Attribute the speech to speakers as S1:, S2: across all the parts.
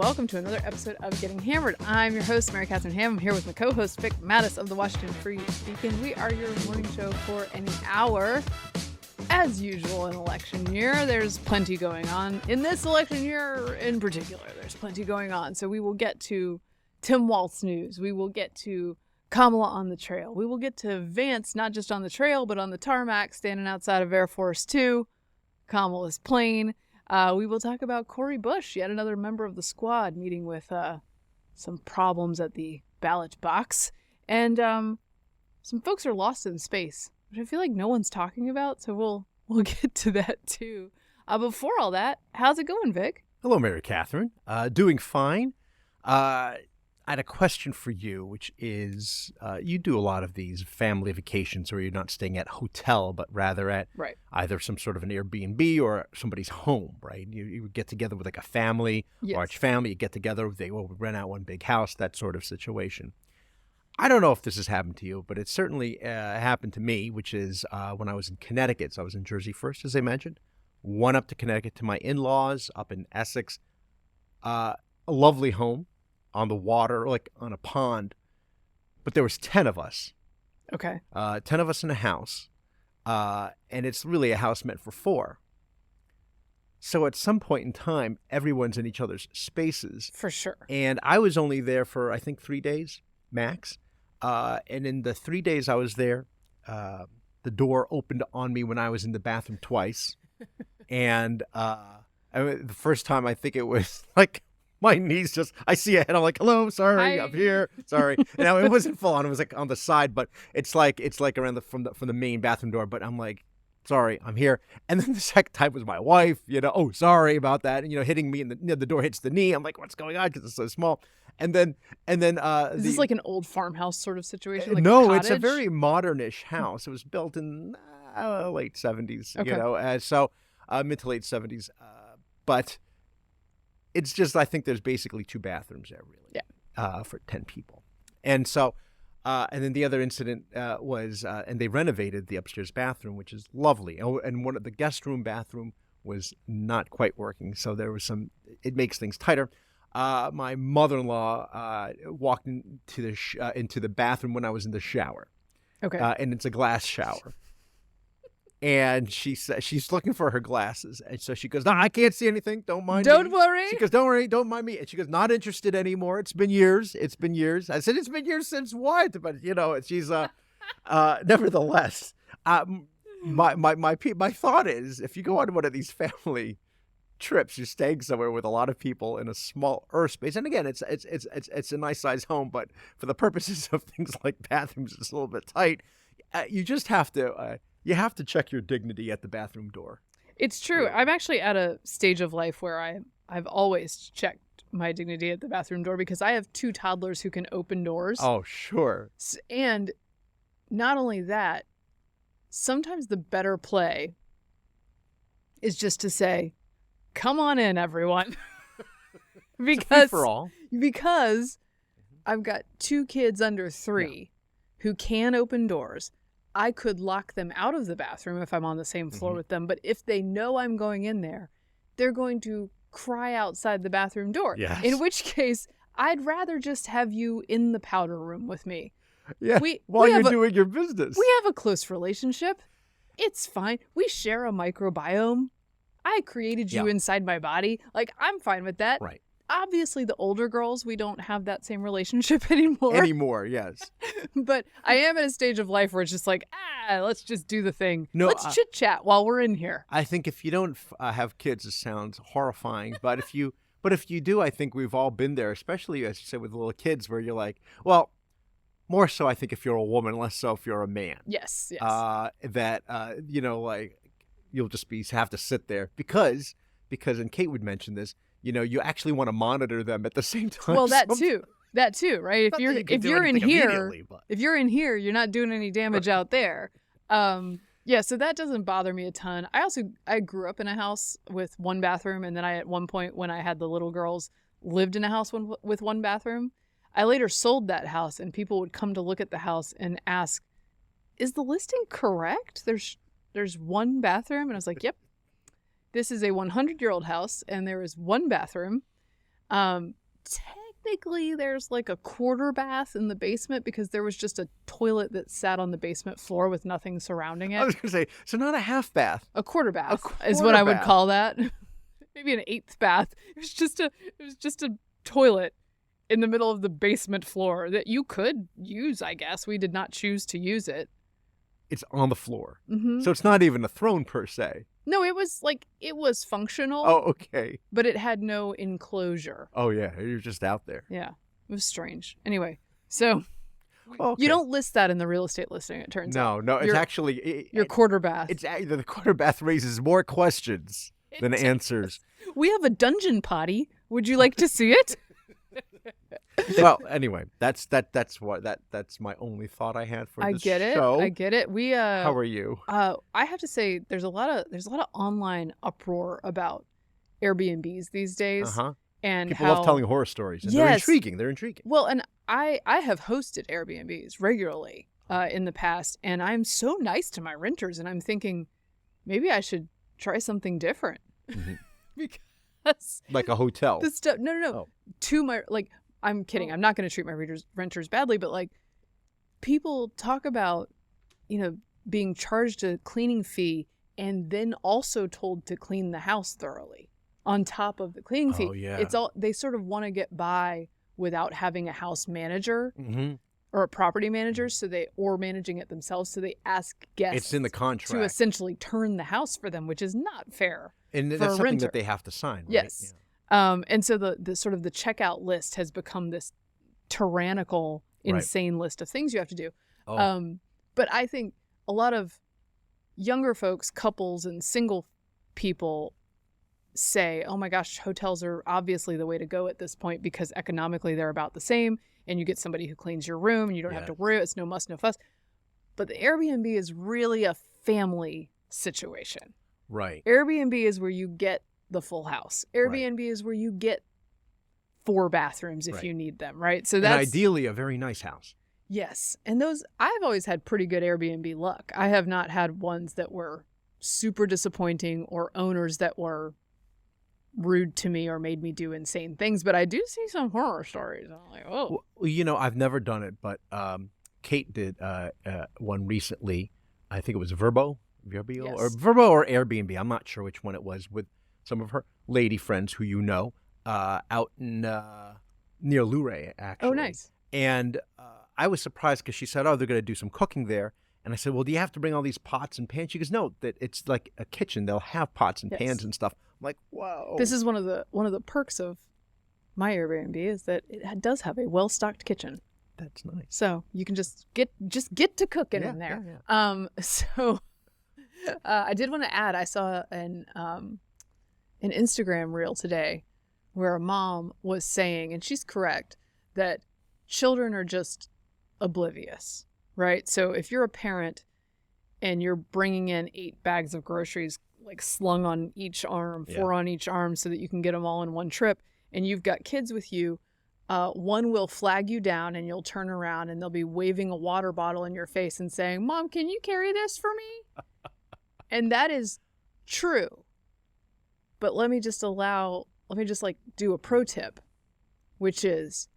S1: welcome to another episode of Getting Hammered. I'm your host, Mary Catherine Ham. I'm here with my co-host, Vic Mattis of the Washington Free Beacon. We are your morning show for an hour. As usual in election year, there's plenty going on. In this election year in particular, there's plenty going on. So we will get to Tim Walz news. We will get to Kamala on the trail. We will get to Vance, not just on the trail, but on the tarmac, standing outside of Air Force 2. Kamala's plane. We will talk about Cori Bush, yet another member of the squad, meeting with some problems at the ballot box. And some folks are lost in space, which I feel like no one's talking about, so we'll get to that too. Before all that, how's it going, Vic?
S2: Hello, Mary Catherine. Doing fine. I had a question for you, which is, you do a lot of these family vacations where you're not staying at a hotel, but rather at either some sort of an Airbnb or somebody's home, right? You get together with like a family, large family, you get together, they will rent out one big house, that sort of situation. I don't know if this has happened to you, but it certainly happened to me, which is when I was in Connecticut. So I was in Jersey first, as I mentioned. Went up to Connecticut to my in-laws up in Essex. A lovely home on the water, like on a pond. But there was 10 of us.
S1: Okay.
S2: 10 of us in a house. And it's really a house meant for 4. So at some point in time, everyone's in each other's spaces.
S1: For sure.
S2: And I was only there for, I think, 3 days max. And in the 3 days I was there, the door opened on me when I was in the bathroom twice. And the first time, I think it was like my knees just, I see a head, I'm like, hello, sorry, I'm here, sorry. Now it wasn't full on, it was like on the side, but it's like around from the main bathroom door. But I'm like, sorry, I'm here. And then the second time was my wife, oh, sorry about that. And, hitting me in the door hits the knee. I'm like, what's going on? Because it's so small. And then
S1: is this like an old farmhouse sort of situation? Like
S2: no, it's a very modernish house. It was built in late 70s,
S1: okay.
S2: So mid to late 70s. But it's just, I think there's basically 2 bathrooms there, really.
S1: Yeah.
S2: For 10 people. And so, and then the other incident was, and they renovated the upstairs bathroom, which is lovely. And one of the guest room bathroom was not quite working. So there was it makes things tighter. My mother-in-law walked into the bathroom when I was in the shower.
S1: Okay.
S2: And it's a glass shower. And she said she's looking for her glasses. And so she goes, no, I can't see anything. Don't mind me.
S1: Don't worry.
S2: She goes, don't worry. Don't mind me. And she goes, not interested anymore. It's been years. I said, it's been years since what? But, she's, nevertheless, my thought is, if you go on one of these family trips, you're staying somewhere with a lot of people in a small space. And again, it's a nice sized home, but for the purposes of things like bathrooms, it's a little bit tight. You just have to, you have to check your dignity at the bathroom door.
S1: It's true. I'm actually at a stage of life where I've always checked my dignity at the bathroom door because I have 2 toddlers who can open doors.
S2: Oh, sure.
S1: And not only that, sometimes the better play is just to say, come on in, everyone. Because I've got 2 kids under 3 who can open doors. I could lock them out of the bathroom if I'm on the same floor with them. But if they know I'm going in there, they're going to cry outside the bathroom door.
S2: Yes.
S1: In which case, I'd rather just have you in the powder room with me.
S2: Yeah, while you're doing your business.
S1: We have a close relationship. It's fine. We share a microbiome. I created you inside my body. Like, I'm fine with that.
S2: Right.
S1: Obviously, the older girls, we don't have that same relationship anymore.
S2: Yes.
S1: But I am at a stage of life where it's just like, let's just do the thing.
S2: No,
S1: let's chit-chat while we're in here.
S2: I think if you don't have kids, it sounds horrifying. But if you do, I think we've all been there, especially, as you said, with little kids, where you're like, well, more so, I think, if you're a woman, less so if you're a man.
S1: Yes.
S2: Like, you'll just have to sit there because, and Kate would mention this, you actually want to monitor them at the same time.
S1: Well, that too, right? If you're in here, if you're in here, you're not doing any damage out there. So that doesn't bother me a ton. I grew up in a house with 1 bathroom, and then at one point when I had the little girls, lived in a house with 1 bathroom. I later sold that house, and people would come to look at the house and ask, "Is the listing correct? There's 1 bathroom?" And I was like, "Yep. This is a 100-year-old house, and there is 1 bathroom." Technically, there's like a quarter bath in the basement because there was just a toilet that sat on the basement floor with nothing surrounding it.
S2: I was going to say, so not a half bath.
S1: A quarter bath is what I would call that. Maybe an eighth bath. It was just a toilet in the middle of the basement floor that you could use, I guess. We did not choose to use it.
S2: It's on the floor.
S1: Mm-hmm.
S2: So it's not even a throne per se.
S1: No, it was functional.
S2: Oh, okay.
S1: But it had no enclosure.
S2: Oh, yeah. You're just out there.
S1: Yeah. It was strange. Anyway, so
S2: okay.
S1: You don't list that in the real estate listing, it turns out.
S2: No, it's actually...
S1: your quarter bath.
S2: It's the quarter bath raises more questions than answers.
S1: We have a dungeon potty. Would you like to see it?
S2: Well, anyway, that's my only thought I had for this show.
S1: I get it.
S2: How are you?
S1: I have to say there's a lot of online uproar about Airbnbs these days.
S2: Uh-huh.
S1: And
S2: people love telling horror stories. And
S1: yes.
S2: They're intriguing.
S1: Well, and I have hosted Airbnbs regularly in the past, and I'm so nice to my renters, and I'm thinking maybe I should try something different.
S2: Mm-hmm.
S1: Because
S2: like a hotel.
S1: The stuff no.
S2: Oh.
S1: To my I'm kidding. I'm not going to treat my renters badly, but like people talk about, being charged a cleaning fee and then also told to clean the house thoroughly on top of the cleaning fee.
S2: Oh, yeah.
S1: It's all they sort of want to get by without having a house manager
S2: mm-hmm.
S1: or a property manager, or managing it themselves. So they ask guests.
S2: It's in the contract
S1: to essentially turn the house for them, which is not fair.
S2: And
S1: for
S2: that's
S1: a
S2: something
S1: renter.
S2: that they have to sign. Right?
S1: Yes.
S2: Yeah.
S1: And so the sort of the checkout list has become this tyrannical, insane list of things you have to do.
S2: Oh.
S1: But I think a lot of younger folks, couples and single people say, oh my gosh, hotels are obviously the way to go at this point because economically they're about the same and you get somebody who cleans your room and you don't have to worry. It's no muss, no fuss. But the Airbnb is really a family situation.
S2: Right.
S1: Airbnb is where you get the full house. Airbnb is where you get 4 bathrooms if you need them, right? So that's
S2: ideally a very nice house.
S1: Yes. And those, I've always had pretty good Airbnb luck. I have not had ones that were super disappointing or owners that were rude to me or made me do insane things, but I do see some horror stories. I'm like, oh.
S2: Well, I've never done it, but Kate did one recently. I think it was Verbo or Airbnb. I'm not sure which one it was, with some of her lady friends who out in near Luray, actually.
S1: Oh, nice.
S2: And I was surprised because she said, they're going to do some cooking there. And I said, well, do you have to bring all these pots and pans? She goes, no, that it's like a kitchen. They'll have pots and pans and stuff. I'm like, whoa.
S1: This is one of the perks of my Airbnb is that it does have a well-stocked kitchen.
S2: That's nice.
S1: So you can just get to cooking in there. Yeah. So I did want to add, I saw an Instagram reel today where a mom was saying, and she's correct, that children are just oblivious, right? So if you're a parent and you're bringing in 8 bags of groceries, like slung on each arm, 4 on each arm, so that you can get them all in one trip, and you've got kids with you, one will flag you down and you'll turn around and they'll be waving a water bottle in your face and saying, Mom, can you carry this for me? And that is true. But let me just do a pro tip, which is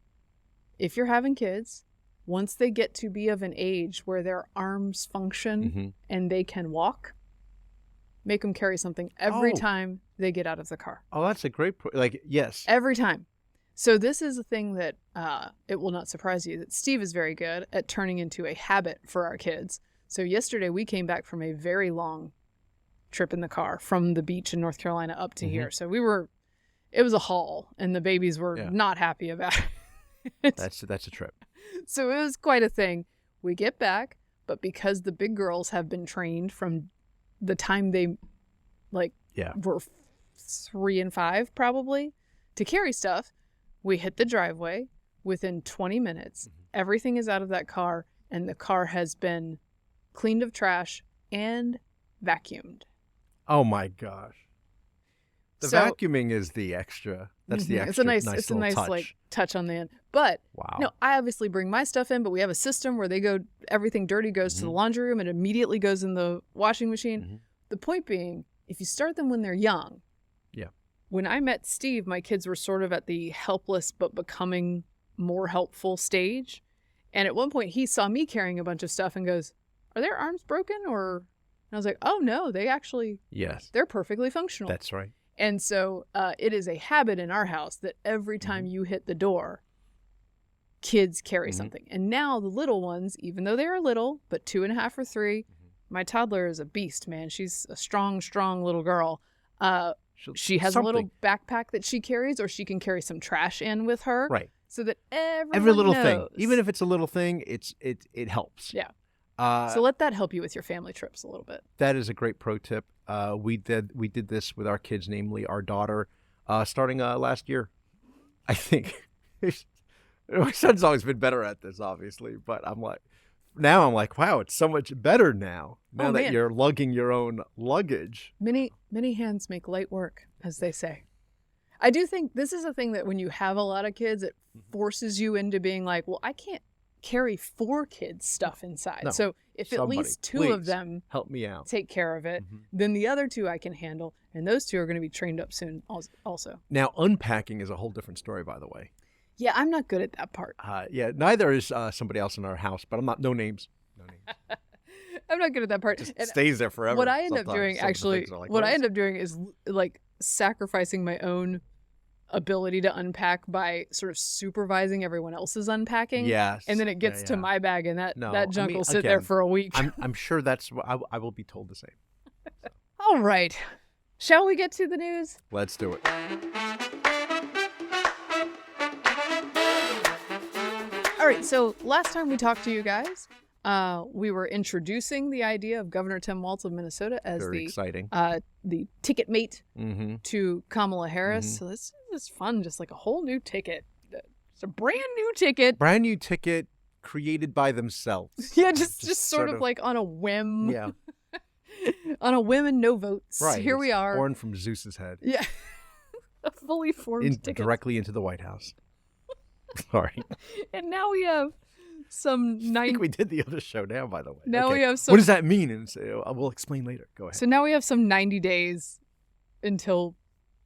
S1: if you're having kids, once they get to be of an age where their arms function and they can walk, make them carry something every time they get out of the car.
S2: Oh, that's a great yes.
S1: Every time. So this is a thing that it will not surprise you that Steve is very good at turning into a habit for our kids. So yesterday we came back from a very long trip in the car from the beach in North Carolina up to here. So it was a haul and the babies were not happy about it.
S2: That's a trip.
S1: So it was quite a thing. We get back, but because the big girls have been trained from the time they were 3 and 5 probably to carry stuff, we hit the driveway within 20 minutes. Everything is out of that car and the car has been cleaned of trash and vacuumed.
S2: Oh my gosh. The vacuuming is the extra. That's the extra. It's a nice touch.
S1: Touch on the end. But I obviously bring my stuff in, but we have a system where everything dirty goes to the laundry room and immediately goes in the washing machine. The point being, if you start them when they're young, when I met Steve, my kids were sort of at the helpless but becoming more helpful stage. And at one point he saw me carrying a bunch of stuff and goes, "Are their arms broken?" And I was like, "Oh no, they actually,
S2: yes,
S1: they're perfectly functional."
S2: That's right.
S1: And so it is a habit in our house that every time you hit the door, kids carry something. And now the little ones, even though they are little, but 2.5 or 3, my toddler is a beast, man. She's a strong, strong little girl. She has a little backpack that she carries, or she can carry some trash in with her.
S2: Right.
S1: So that every
S2: little
S1: knows.
S2: thing, even if it's a little thing, it helps.
S1: Yeah. So let that help you with your family trips a little bit.
S2: That is a great pro tip. We did this with our kids, namely our daughter, starting last year. I think my son's always been better at this, obviously, but I'm like, wow, it's so much better now. Now that you're lugging your own luggage.
S1: Many hands make light work, as they say. I do think this is a thing that when you have a lot of kids, it forces you into being like, well, I can't carry 4 kids' stuff inside. No, so if at least 2 of them
S2: help me out,
S1: take care of it, then the other 2 I can handle, and those 2 are going to be trained up soon also.
S2: Now, unpacking is a whole different story, by the way.
S1: Yeah, I'm not good at that part.
S2: Yeah, neither is somebody else in our house, but I'm not. No names.
S1: I'm not good at that part.
S2: It stays there forever.
S1: What I end up doing, actually, I end up doing is like sacrificing my own ability to unpack by sort of supervising everyone else's unpacking.
S2: Yes.
S1: And then it gets to my bag, and that junk will sit there for a week.
S2: I'm sure that's what I will be told the same. So.
S1: All right. Shall we get to the news?
S2: Let's do it.
S1: All right. So last time we talked to you guys, we were introducing the idea of Governor Tim Walz of Minnesota as the ticket mate to Kamala Harris. So this is fun, just like a whole new ticket. It's a brand new ticket.
S2: Brand new ticket created by themselves.
S1: Yeah, just sort of like on a whim.
S2: Yeah.
S1: On a whim and no votes.
S2: Right.
S1: Here we are.
S2: Born from Zeus's head.
S1: Yeah. A fully formed ticket.
S2: Directly into the White House. Sorry.
S1: And now we have some
S2: I think we did the other show now, by the way.
S1: Now we have some.
S2: What does that mean? And we'll explain later. Go ahead.
S1: So now we have some 90 days until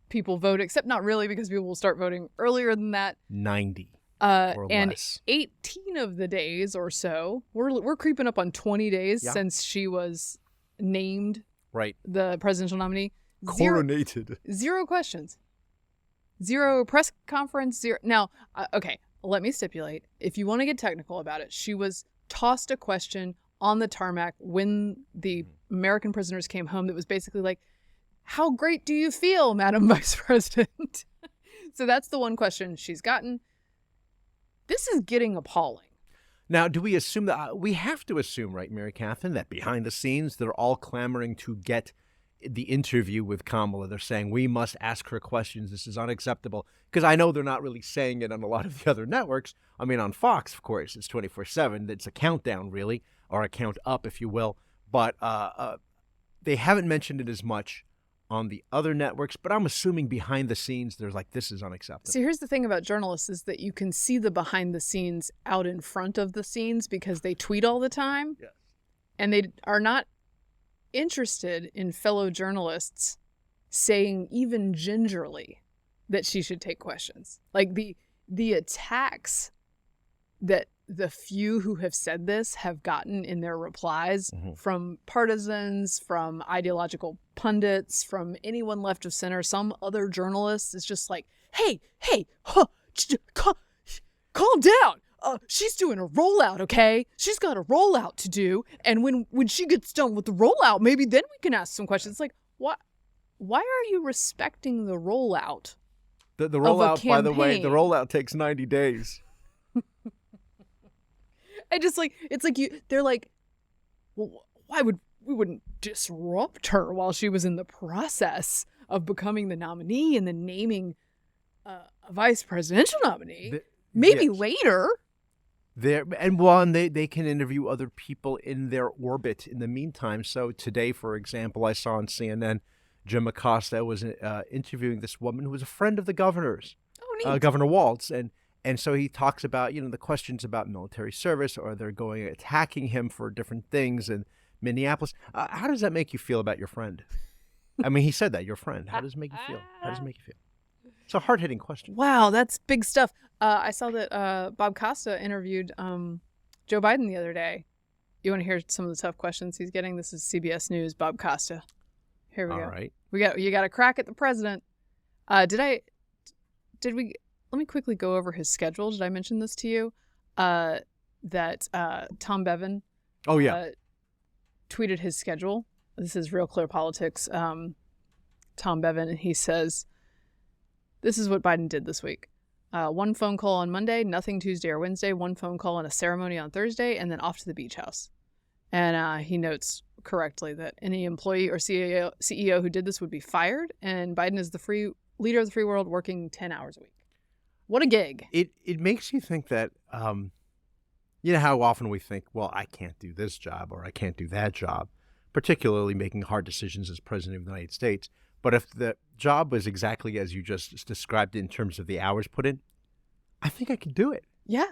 S1: people vote, except not really, because people will start voting earlier than that.
S2: 90 or
S1: and
S2: less.
S1: 18 of the days or so, we're creeping up on 20 days since she was named the presidential nominee.
S2: Coronated.
S1: 0 questions. 0 press conference. 0. Now, okay. Let me stipulate, if you want to get technical about it, she was tossed a question on the tarmac when the American prisoners came home that was basically like, "How great do you feel, Madam Vice President?" So that's the one question she's gotten. This is getting appalling.
S2: Now, do we assume that we have to assume, right, Mary Catherine, that behind the scenes they're all clamoring to get the interview with Kamala? They're saying, we must ask her questions. This is unacceptable. Because I know they're not really saying it on a lot of the other networks. I mean, on Fox, of course, it's 24/7. It's a countdown, really, or a count up, if you will. But they haven't mentioned it as much on the other networks. But I'm assuming behind the scenes, there's like, this is unacceptable.
S1: See, here's the thing about journalists is that you can see the behind the scenes out in front of the scenes because they tweet all the time.
S2: Yes. And
S1: they are not interested in fellow journalists saying even gingerly that she should take questions. Like the attacks that the few who have said this have gotten in their replies from partisans, from ideological pundits, from anyone left of center, some other journalists, is just like, hey, calm down. She's doing a rollout, okay? She's got a rollout to do, and when she gets done with the rollout, maybe then we can ask some questions. It's like, what? Why are you respecting the rollout?
S2: The rollout, by the way, the rollout takes 90 days.
S1: They're like, well, we wouldn't disrupt her while she was in the process of becoming the nominee and then naming a vice presidential nominee. Maybe later.
S2: And they can interview other people in their orbit in the meantime. So today, for example, I saw on CNN, Jim Acosta was interviewing this woman who was a friend of the governor's, Governor Walz. And so he talks about, the questions about military service, or they're attacking him for different things in Minneapolis. How does that make you feel about your friend? I mean, he said that, your friend. How does it make you feel? How does it make you feel? It's a hard-hitting question.
S1: Wow, that's big stuff. I saw that Bob Costa interviewed Joe Biden the other day. You want to hear some of the tough questions he's getting? This is CBS News, Bob Costa. Here we go.
S2: All right.
S1: You got a crack at the president. Let me quickly go over his schedule. Did I mention this to you? That Tom Bevan tweeted his schedule. This is Real Clear Politics. Tom Bevan, and he says, this is what Biden did this week. 1 phone call on Monday, nothing Tuesday or Wednesday, 1 phone call and a ceremony on Thursday, and then off to the beach house. And he notes correctly that any employee or CEO who did this would be fired, and Biden is the leader of the free world working 10 hours a week. What a gig.
S2: It makes you think that, you know how often we think, well, I can't do this job or I can't do that job, particularly making hard decisions as president of the United States. But if the job was exactly as you just described in terms of the hours put in, I think I could do it.
S1: Yeah.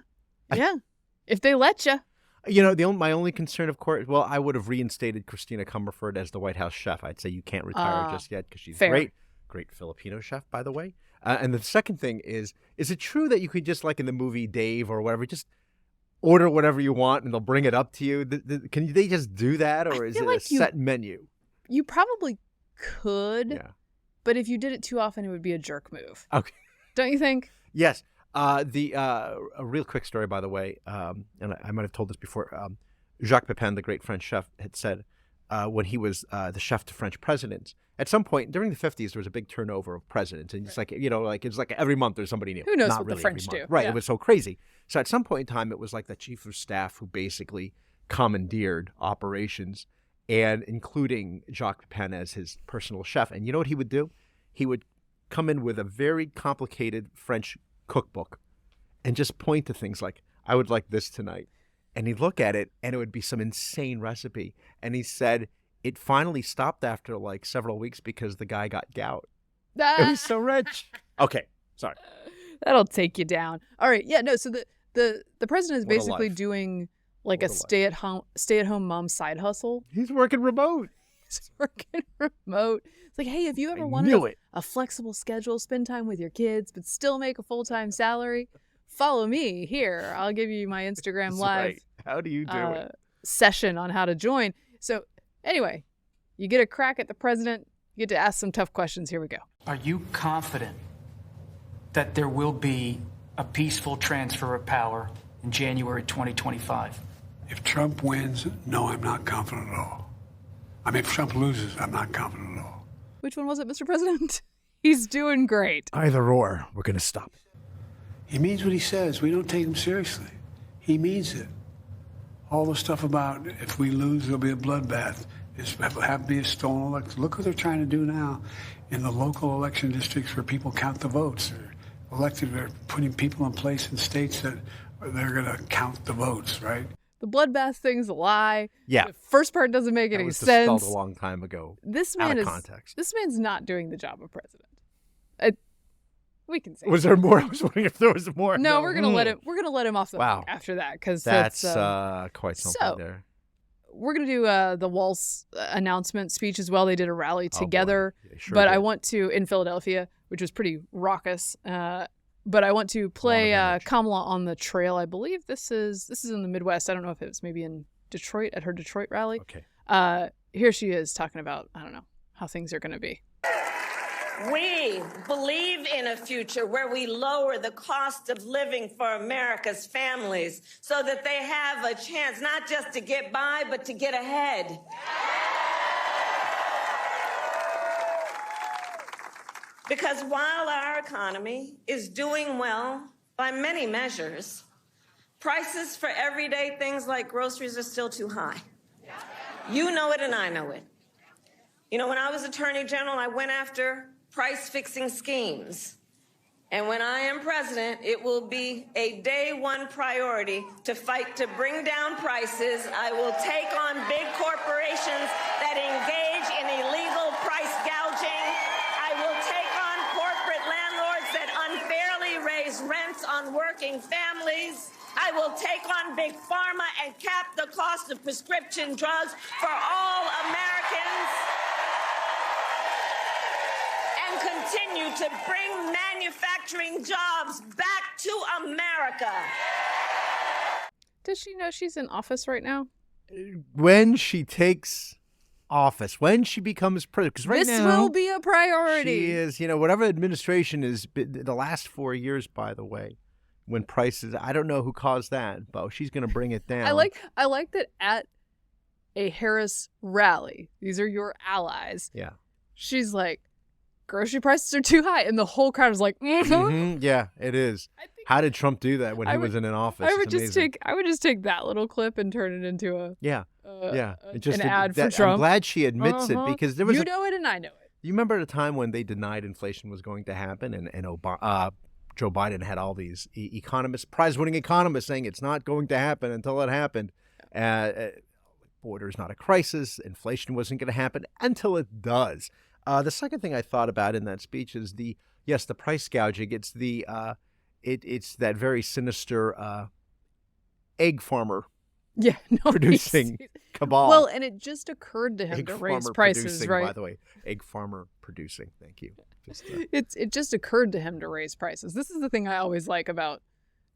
S1: If they let you.
S2: You know, my only concern, of course, well, I would have reinstated Christina Comerford as the White House chef. I'd say you can't retire just yet because she's
S1: fair.
S2: Great Filipino chef, by the way. And the second thing is it true that you could just, like in the movie Dave or whatever, just order whatever you want and they'll bring it up to you? Can they just do that, or is it like a set menu?
S1: You probably could, but if you did it too often, it would be a jerk move.
S2: Okay.
S1: Don't you think?
S2: Yes. A real quick story, by the way, and I might have told this before. Jacques Pepin, the great French chef, had said when he was the chef to French presidents, at some point during the 50s, there was a big turnover of presidents. And it's like, it's like every month there's somebody new.
S1: Who knows
S2: Not
S1: what
S2: really
S1: the French do?
S2: Right.
S1: Yeah.
S2: It was so crazy. So at some point in time, it was like the chief of staff who basically commandeered operations, and including Jacques Pepin as his personal chef. And you know what he would do? He would come in with a very complicated French cookbook and just point to things like, I would like this tonight. And he'd look at it and it would be some insane recipe. And he said it finally stopped after like several weeks because the guy got gout. It was so rich. Okay, sorry.
S1: That'll take you down. All right. Yeah, no, so the president is basically doing like a stay-at-home mom side hustle.
S2: He's working remote.
S1: It's like, hey, if you ever wanted a flexible schedule, spend time with your kids, but still make a full-time salary, follow me here. I'll give you my Instagram Live.
S2: Right. How do you do it?
S1: Session on how to join. So anyway, you get a crack at the president. You get to ask some tough questions. Here we go.
S3: Are you confident that there will be a peaceful transfer of power in January 2025?
S4: If Trump wins, no, I'm not confident at all. I mean, if Trump loses, I'm not confident at all.
S1: Which one was it, Mr. President? He's doing great.
S2: Either or, we're going to stop.
S4: He means what he says. We don't take him seriously. He means it. All the stuff about if we lose, there'll be a bloodbath. Have to be a stolen election. Look what they're trying to do now in the local election districts where people count the votes. They're putting people in place in states that they're going to count the votes, right?
S1: The bloodbath thing's a lie.
S2: Yeah.
S1: The first part doesn't make any sense.
S2: That was dispelled a long time ago.
S1: This man's not doing the job of president. We can say.
S2: Was there more? I was wondering if there was more.
S1: No, we're gonna let him. We're gonna let him off the hook after that because
S2: that's quite something there.
S1: We're gonna do the Walz announcement speech as well. They did a rally together,
S2: sure
S1: but
S2: did.
S1: I want to in Philadelphia, which was pretty raucous. But I want to play Kamala on the Trail. I believe this is in the Midwest. I don't know if it was maybe in Detroit at her Detroit rally.
S2: Okay.
S1: Here she is talking about, I don't know, how things are going to be.
S5: We believe in a future where we lower the cost of living for America's families so that they have a chance not just to get by, but to get ahead. Because while our economy is doing well by many measures, prices for everyday things like groceries are still too high. You know it and I know it. You know, when I was Attorney General, I went after price-fixing schemes. And when I am president, it will be a day-one priority to fight to bring down prices. I will take on big corporations that engage in illegal price gouging. I will take on corporate landlords that unfairly raise rents on working families. I will take on big pharma and cap the cost of prescription drugs for all Americans. will continue to bring manufacturing jobs back to America.
S1: Does she know she's in office right now?
S2: When she takes office, when she becomes president, because right
S1: this
S2: now
S1: will be a priority.
S2: She is, whatever administration is, the last 4 years, by the way, when prices, I don't know who caused that, but she's going to bring it down.
S1: I like that at a Harris rally, these are your allies.
S2: Yeah.
S1: She's like, grocery prices are too high. And the whole crowd is like,
S2: Yeah, it is. How did Trump do that when he was in an office?
S1: I would just take that little clip and turn it into an ad for Trump.
S2: I'm glad she admits it, because there was
S1: it and I know it.
S2: You remember at a time when they denied inflation was going to happen, and Joe Biden had all these economists, prize-winning economists, saying it's not going to happen until it happened. Border's not a crisis. Inflation wasn't going to happen until it does. The second thing I thought about in that speech is the price gouging. It's it's that very sinister egg farmer producing cabal.
S1: Well, and it just occurred to him to raise prices, right?
S2: By the way, egg farmer producing. Thank you.
S1: It just occurred to him to raise prices. This is the thing I always like about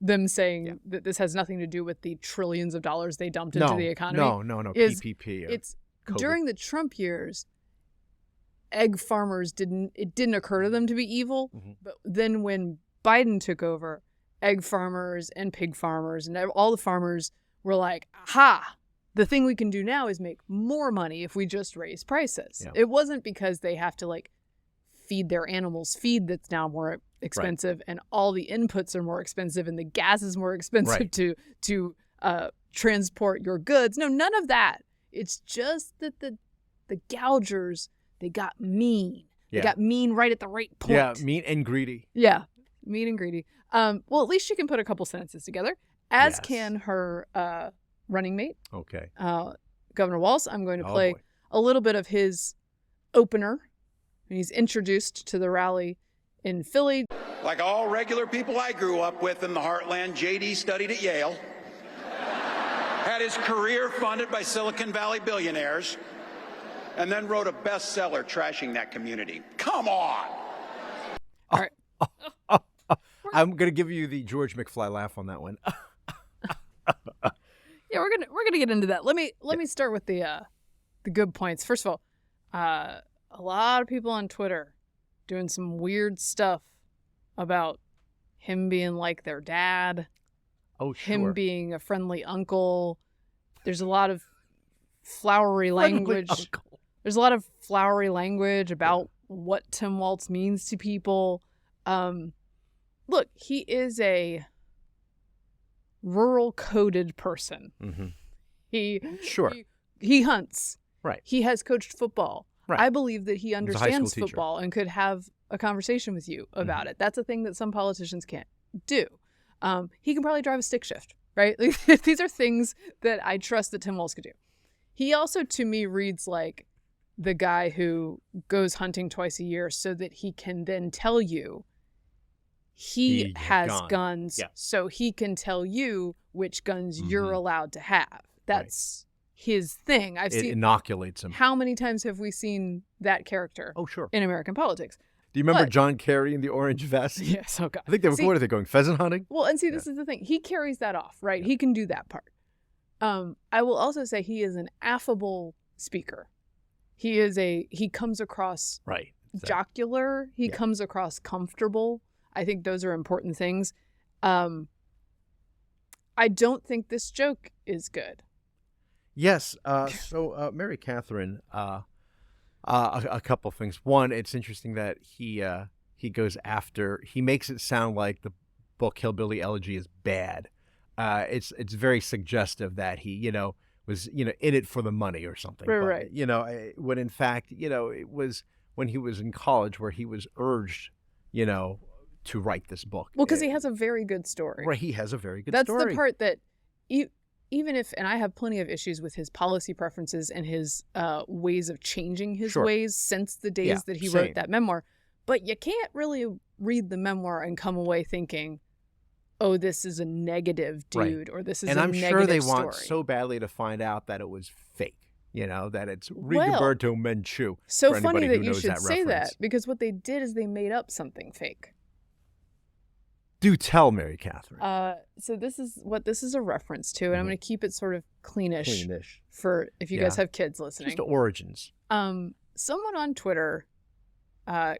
S1: them saying that this has nothing to do with the trillions of dollars they dumped into the economy.
S2: No. PPP.
S1: It's
S2: COVID.
S1: During the Trump years, egg farmers didn't occur to them to be evil. Mm-hmm. But then when Biden took over, egg farmers and pig farmers and all the farmers were like, aha, the thing we can do now is make more money if we just raise prices. Yeah. It wasn't because they have to feed their animals feed that's now more expensive, and all the inputs are more expensive, and the gas is more expensive to transport your goods. No, none of that. It's just that the gougers, they got mean. Yeah. They got mean right at the right point.
S2: Yeah, mean and greedy.
S1: Yeah, mean and greedy. Well, at least she can put a couple sentences together, as can her running mate.
S2: Okay.
S1: Governor Walz. I'm going to play a little bit of his opener. And he's introduced to the rally in Philly.
S6: Like all regular people I grew up with in the heartland, JD studied at Yale, had his career funded by Silicon Valley billionaires, and then wrote a bestseller trashing that community. Come on!
S1: All right.
S2: I'm going to give you the George McFly laugh on that one.
S1: Yeah, we're gonna get into that. Let me start with the good points. First of all, a lot of people on Twitter doing some weird stuff about him being like their dad.
S2: Oh, sure.
S1: Him being a friendly uncle. There's a lot of flowery language. There's a lot of flowery language about what Tim Walz means to people. Look, he is a rural coded person.
S2: Mm-hmm.
S1: He hunts.
S2: Right.
S1: He has coached football. Right. I believe that he understands football and could have a conversation with you about it. That's a thing that some politicians can't do. He can probably drive a stick shift, right? These are things that I trust that Tim Walz could do. He also, to me, reads like the guy who goes hunting twice a year so that he can then tell you he has guns, so he can tell you which guns you're allowed to have. That's his thing. It
S2: inoculates him.
S1: How many times have we seen that character?
S2: Oh, sure.
S1: In American politics.
S2: Do you remember John Kerry in the orange vest?
S1: Yes. Oh, God.
S2: I think what are they going? Pheasant hunting?
S1: Well, and this is the thing. He carries that off, right? Yeah. He can do that part. I will also say he is an affable speaker. He comes across jocular. He comes across comfortable. I think those are important things. I don't think this joke is good.
S2: Yes. So, Mary Catherine, a couple of things. One, it's interesting that he goes after. He makes it sound like the book Hillbilly Elegy is bad. It's very suggestive that he was in it for the money or something.
S1: Right.
S2: When in fact it was when he was in college where he was urged to write this book.
S1: Well, because he has a very good story.
S2: Right. He has a very good
S1: story.
S2: That's
S1: the part that. Even if, and I have plenty of issues with his policy preferences and his ways of changing his ways since the days that he wrote that memoir, but you can't really read the memoir and come away thinking, oh, this is a negative dude, or this is a negative story.
S2: And I'm sure they want so badly to find out that it was fake. that it's Rigoberto Menchú.
S1: So
S2: for
S1: funny
S2: anybody
S1: that
S2: who
S1: you
S2: knows
S1: should
S2: that
S1: say
S2: reference.
S1: that, because what they did is they made up something fake.
S2: Do tell, Mary Catherine.
S1: So this is a reference to, and I'm going to keep it sort of cleanish. For if you guys have kids listening.
S2: Just origins.
S1: Someone on Twitter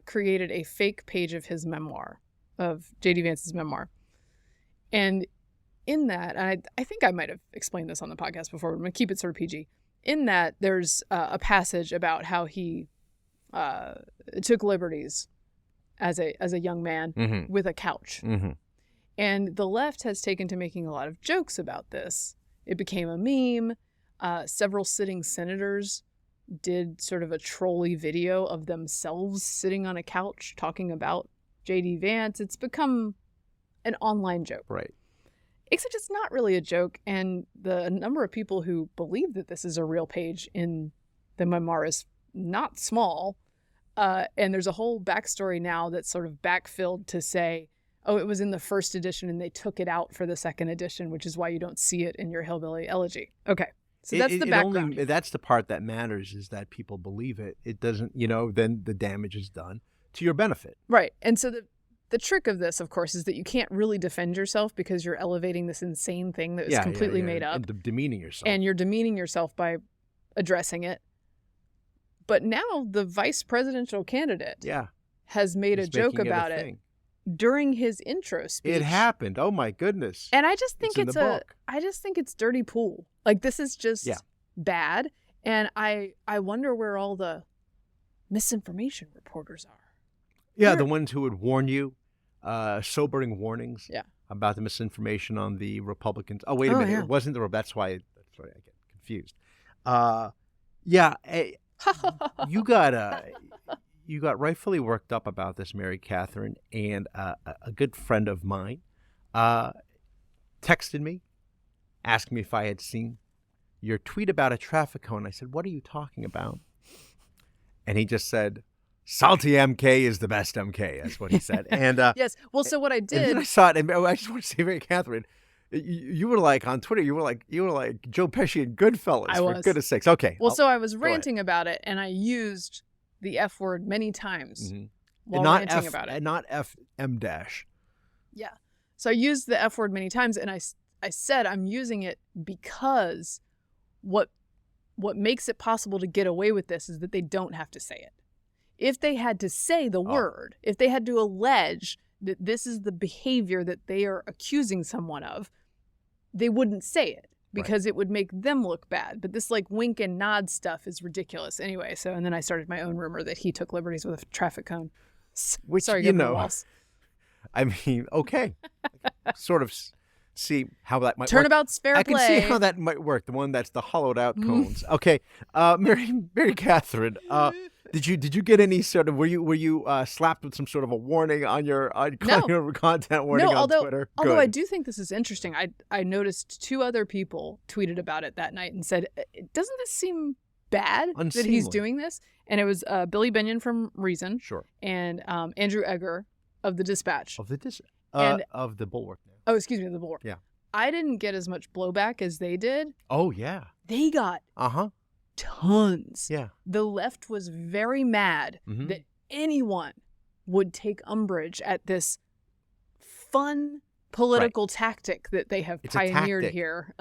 S1: created a fake page of his memoir, of J.D. Vance's memoir. And in that, and I think I might have explained this on the podcast before, but I'm going to keep it sort of PG. In that, there's a passage about how he took liberties as a young man with a couch. And the left has taken to making a lot of jokes about this. It became a meme. Several sitting senators did sort of a trolly video of themselves sitting on a couch talking about J.D. Vance. It's become an online joke.
S2: Right.
S1: Except it's not really a joke, and the number of people who believe that this is a real page in the memoir is not small. And there's a whole backstory now that's sort of backfilled to say, oh, it was in the first edition and they took it out for the second edition, which is why you don't see it in your Hillbilly Elegy. Okay. So that's the background.
S2: That's the part that matters, is that people believe it. It doesn't, then the damage is done to your benefit.
S1: Right. And so the trick of this, of course, is that you can't really defend yourself because you're elevating this insane thing that is completely made up.
S2: And demeaning yourself.
S1: And you're demeaning yourself by addressing it. But now the vice presidential candidate has made a joke about it during his intro speech.
S2: It happened. Oh my goodness.
S1: And I just think it's dirty pool. Like, this is just bad. And I wonder where all the misinformation reporters are.
S2: Yeah, the ones who would warn you, sobering warnings about the misinformation on the Republicans. Oh, wait a minute. It wasn't that's why I get confused. You got rightfully worked up about this, Mary Catherine, and a good friend of mine texted me, asked me if I had seen your tweet about a traffic cone. I said, what are you talking about? And he just said, salty MK is the best MK. That's what he said. And
S1: yes. Well, so what I did,
S2: and then I saw it, and I just want to say, Mary Catherine, you were like on Twitter. You were like Joe Pesci in Goodfellas. For goodness sakes. Okay.
S1: Well, so I was ranting about it, and I used the F word many times while ranting about it.
S2: And not FM dash.
S1: Yeah. So I used the F word many times, and I said I'm using it because what makes it possible to get away with this is that they don't have to say it. If they had to say the word, if they had to allege that this is the behavior that they are accusing someone of, they wouldn't say it because it would make them look bad. But this wink and nod stuff is ridiculous anyway. So, and then I started my own rumor that he took liberties with a traffic cone.
S2: Which,
S1: sorry, Walls.
S2: I mean, okay. Sort of see how that might
S1: Turnabout's
S2: work.
S1: fair play.
S2: I can see how that might work. The one that's the hollowed out cones. Okay. Mary Catherine, did you get any sort of, were you slapped with some sort of a warning on your content warning on Twitter?
S1: Although I do think this is interesting. I noticed 2 other people tweeted about it that night and said, doesn't this seem bad that he's doing this? And it was Billy Binion from Reason.
S2: Sure.
S1: And Andrew Egger of the Dispatch.
S2: Of the Bulwark.
S1: Oh, excuse me, the Bulwark.
S2: Yeah.
S1: I didn't get as much blowback as they did.
S2: Oh, yeah.
S1: They got tons.
S2: Yeah.
S1: The left was very mad that anyone would take umbrage at this fun political tactic that they have pioneered here.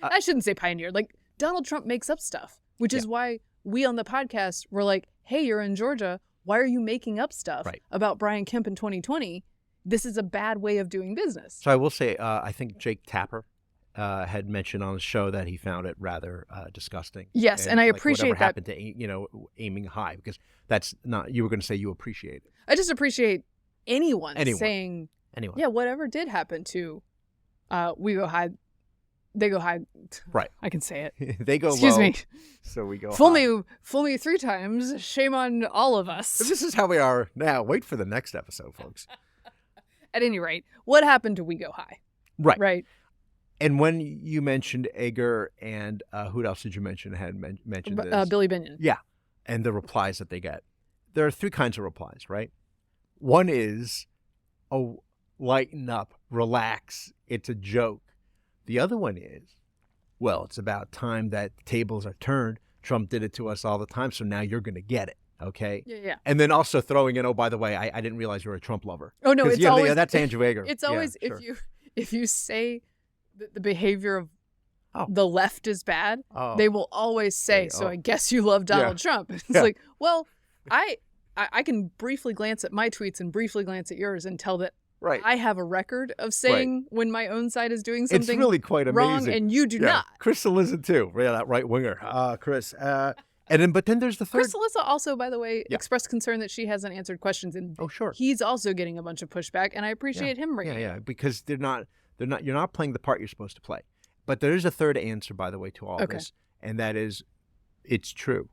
S1: I shouldn't say pioneered. Donald Trump makes up stuff, which is why we on the podcast were like, hey, you're in Georgia. Why are you making up stuff about Brian Kemp in 2020? This is a bad way of doing business.
S2: So I will say, I think Jake Tapper had mentioned on the show that he found it rather disgusting.
S1: Yes, and I appreciate that.
S2: Whatever happened to aiming high, because that's not. You were going to say you appreciate it.
S1: I just appreciate anyone saying, yeah, whatever did happen to We Go High, They Go High.
S2: Right.
S1: I can say it.
S2: They go
S1: Excuse
S2: low.
S1: me.
S2: So we go
S1: fool
S2: high.
S1: Fool me 3 times. Shame on all of us.
S2: This is how we are now. Wait for the next episode, folks.
S1: At any rate, what happened to We Go High?
S2: Right.
S1: Right.
S2: And when you mentioned Egger and who else did you mention had mentioned this?
S1: Billy Binion.
S2: Yeah. And the replies that they get. There are 3 kinds of replies, right? One is, lighten up, relax, it's a joke. The other one is, well, it's about time that the tables are turned. Trump did it to us all the time, so now you're going to get it. Okay.
S1: Yeah.
S2: And then also throwing in, oh, by the way, I didn't realize you're a Trump lover.
S1: Oh no, it's always
S2: that's Andrew Yeager.
S1: It's always
S2: sure.
S1: if you say that the behavior of the left is bad, they will always say, so I guess you love Donald Trump. It's like, well, I can briefly glance at my tweets and briefly glance at yours and tell that I have a record of saying when my own side is doing something
S2: it's really quite
S1: wrong
S2: amazing.
S1: and you do not.
S2: Crystal isn't too. Yeah, that right winger. Chris. But then there's the third.
S1: Chris Alyssa also, by the way, expressed concern that she hasn't answered questions, and he's also getting a bunch of pushback, and I appreciate him bringing it.
S2: Yeah, because you're not playing the part you're supposed to play. But there is a third answer, by the way, to all this, and that is, it's true.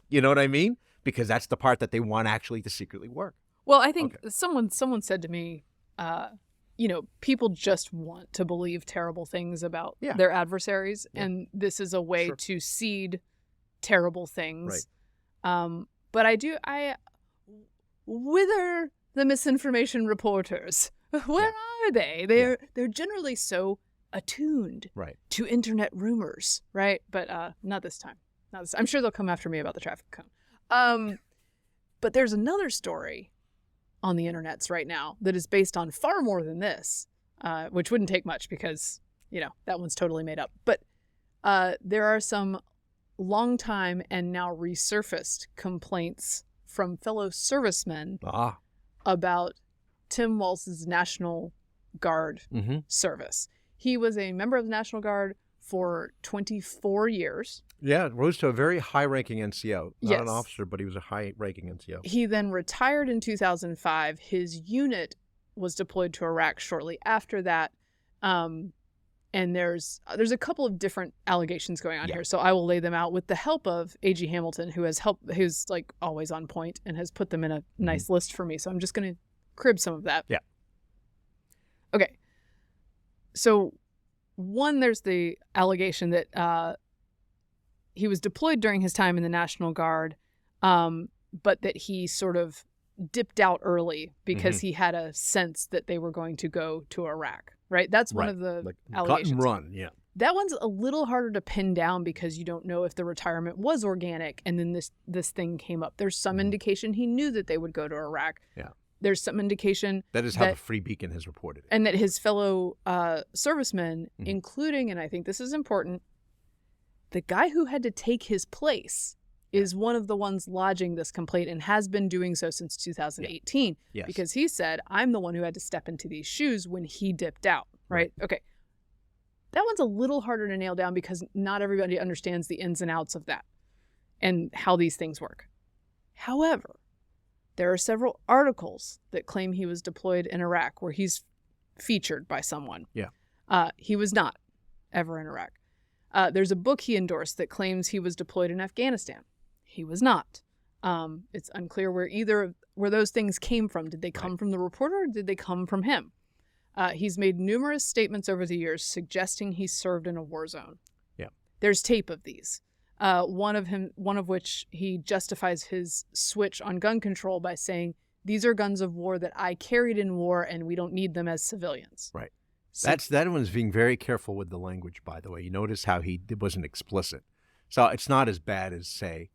S2: You know what I mean? Because that's the part that they want actually to secretly work.
S1: Well, I think someone said to me, people just want to believe terrible things about their adversaries, and this is a way to seed terrible things. Right. But I whither the misinformation reporters? Where are they? They're generally so attuned to internet rumors, right? But not this time. I'm sure they'll come after me about the traffic cone. But there's another story on the internets right now that is based on far more than this, which wouldn't take much because, that one's totally made up. But there are some long time and now resurfaced complaints from fellow servicemen about Tim Walz's National Guard service. He was a member of the National Guard for 24 years.
S2: Yeah, rose to a very high-ranking NCO. Not an officer, but he was a high-ranking NCO.
S1: He then retired in 2005. His unit was deployed to Iraq shortly after that. And there's a couple of different allegations going on here, so I will lay them out with the help of A.G. Hamilton, who's like always on point and has put them in a nice list for me. So I'm just going to crib some of that.
S2: Yeah.
S1: Okay. So one, there's the allegation that he was deployed during his time in the National Guard, but that he sort of dipped out early because he had a sense that they were going to go to Iraq. Right? That's one of the allegations.
S2: Cut and run, yeah.
S1: That one's a little harder to pin down because you don't know if the retirement was organic and then this thing came up. There's some indication he knew that they would go to Iraq.
S2: Yeah.
S1: There's some indication
S2: that is how the Free Beacon has reported it.
S1: And that his fellow servicemen, including, and I think this is important, the guy who had to take his place is one of the ones lodging this complaint and has been doing so since 2018 because he said, I'm the one who had to step into these shoes when he dipped out, right? Okay. That one's a little harder to nail down because not everybody understands the ins and outs of that and how these things work. However, there are several articles that claim he was deployed in Iraq where he's featured by someone.
S2: Yeah.
S1: He was not ever in Iraq. There's a book he endorsed that claims he was deployed in Afghanistan. He was not. It's unclear where those things came from. Did they come from the reporter or did they come from him? He's made numerous statements over the years suggesting he served in a war zone.
S2: Yeah.
S1: There's tape of these. One of which he justifies his switch on gun control by saying, these are guns of war that I carried in war and we don't need them as civilians.
S2: Right. So, that one's being very careful with the language, by the way. You notice how he wasn't explicit. So it's not as bad as, say,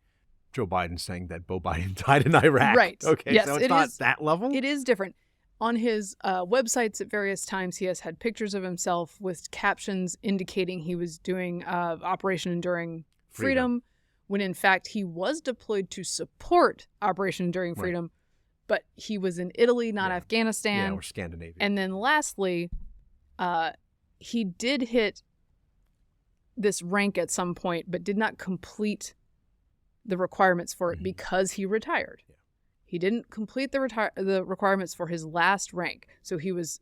S2: Joe Biden saying that Beau Biden died in Iraq.
S1: Right.
S2: Okay,
S1: yes,
S2: so it's not that level?
S1: It is different. On his websites at various times, he has had pictures of himself with captions indicating he was doing Operation Enduring Freedom, when in fact he was deployed to support Operation Enduring Freedom, but he was in Italy, not Afghanistan.
S2: Yeah, or Scandinavia.
S1: And then lastly, he did hit this rank at some point, but did not complete the requirements for it because he retired. Yeah. He didn't complete the requirements for his last rank. So he was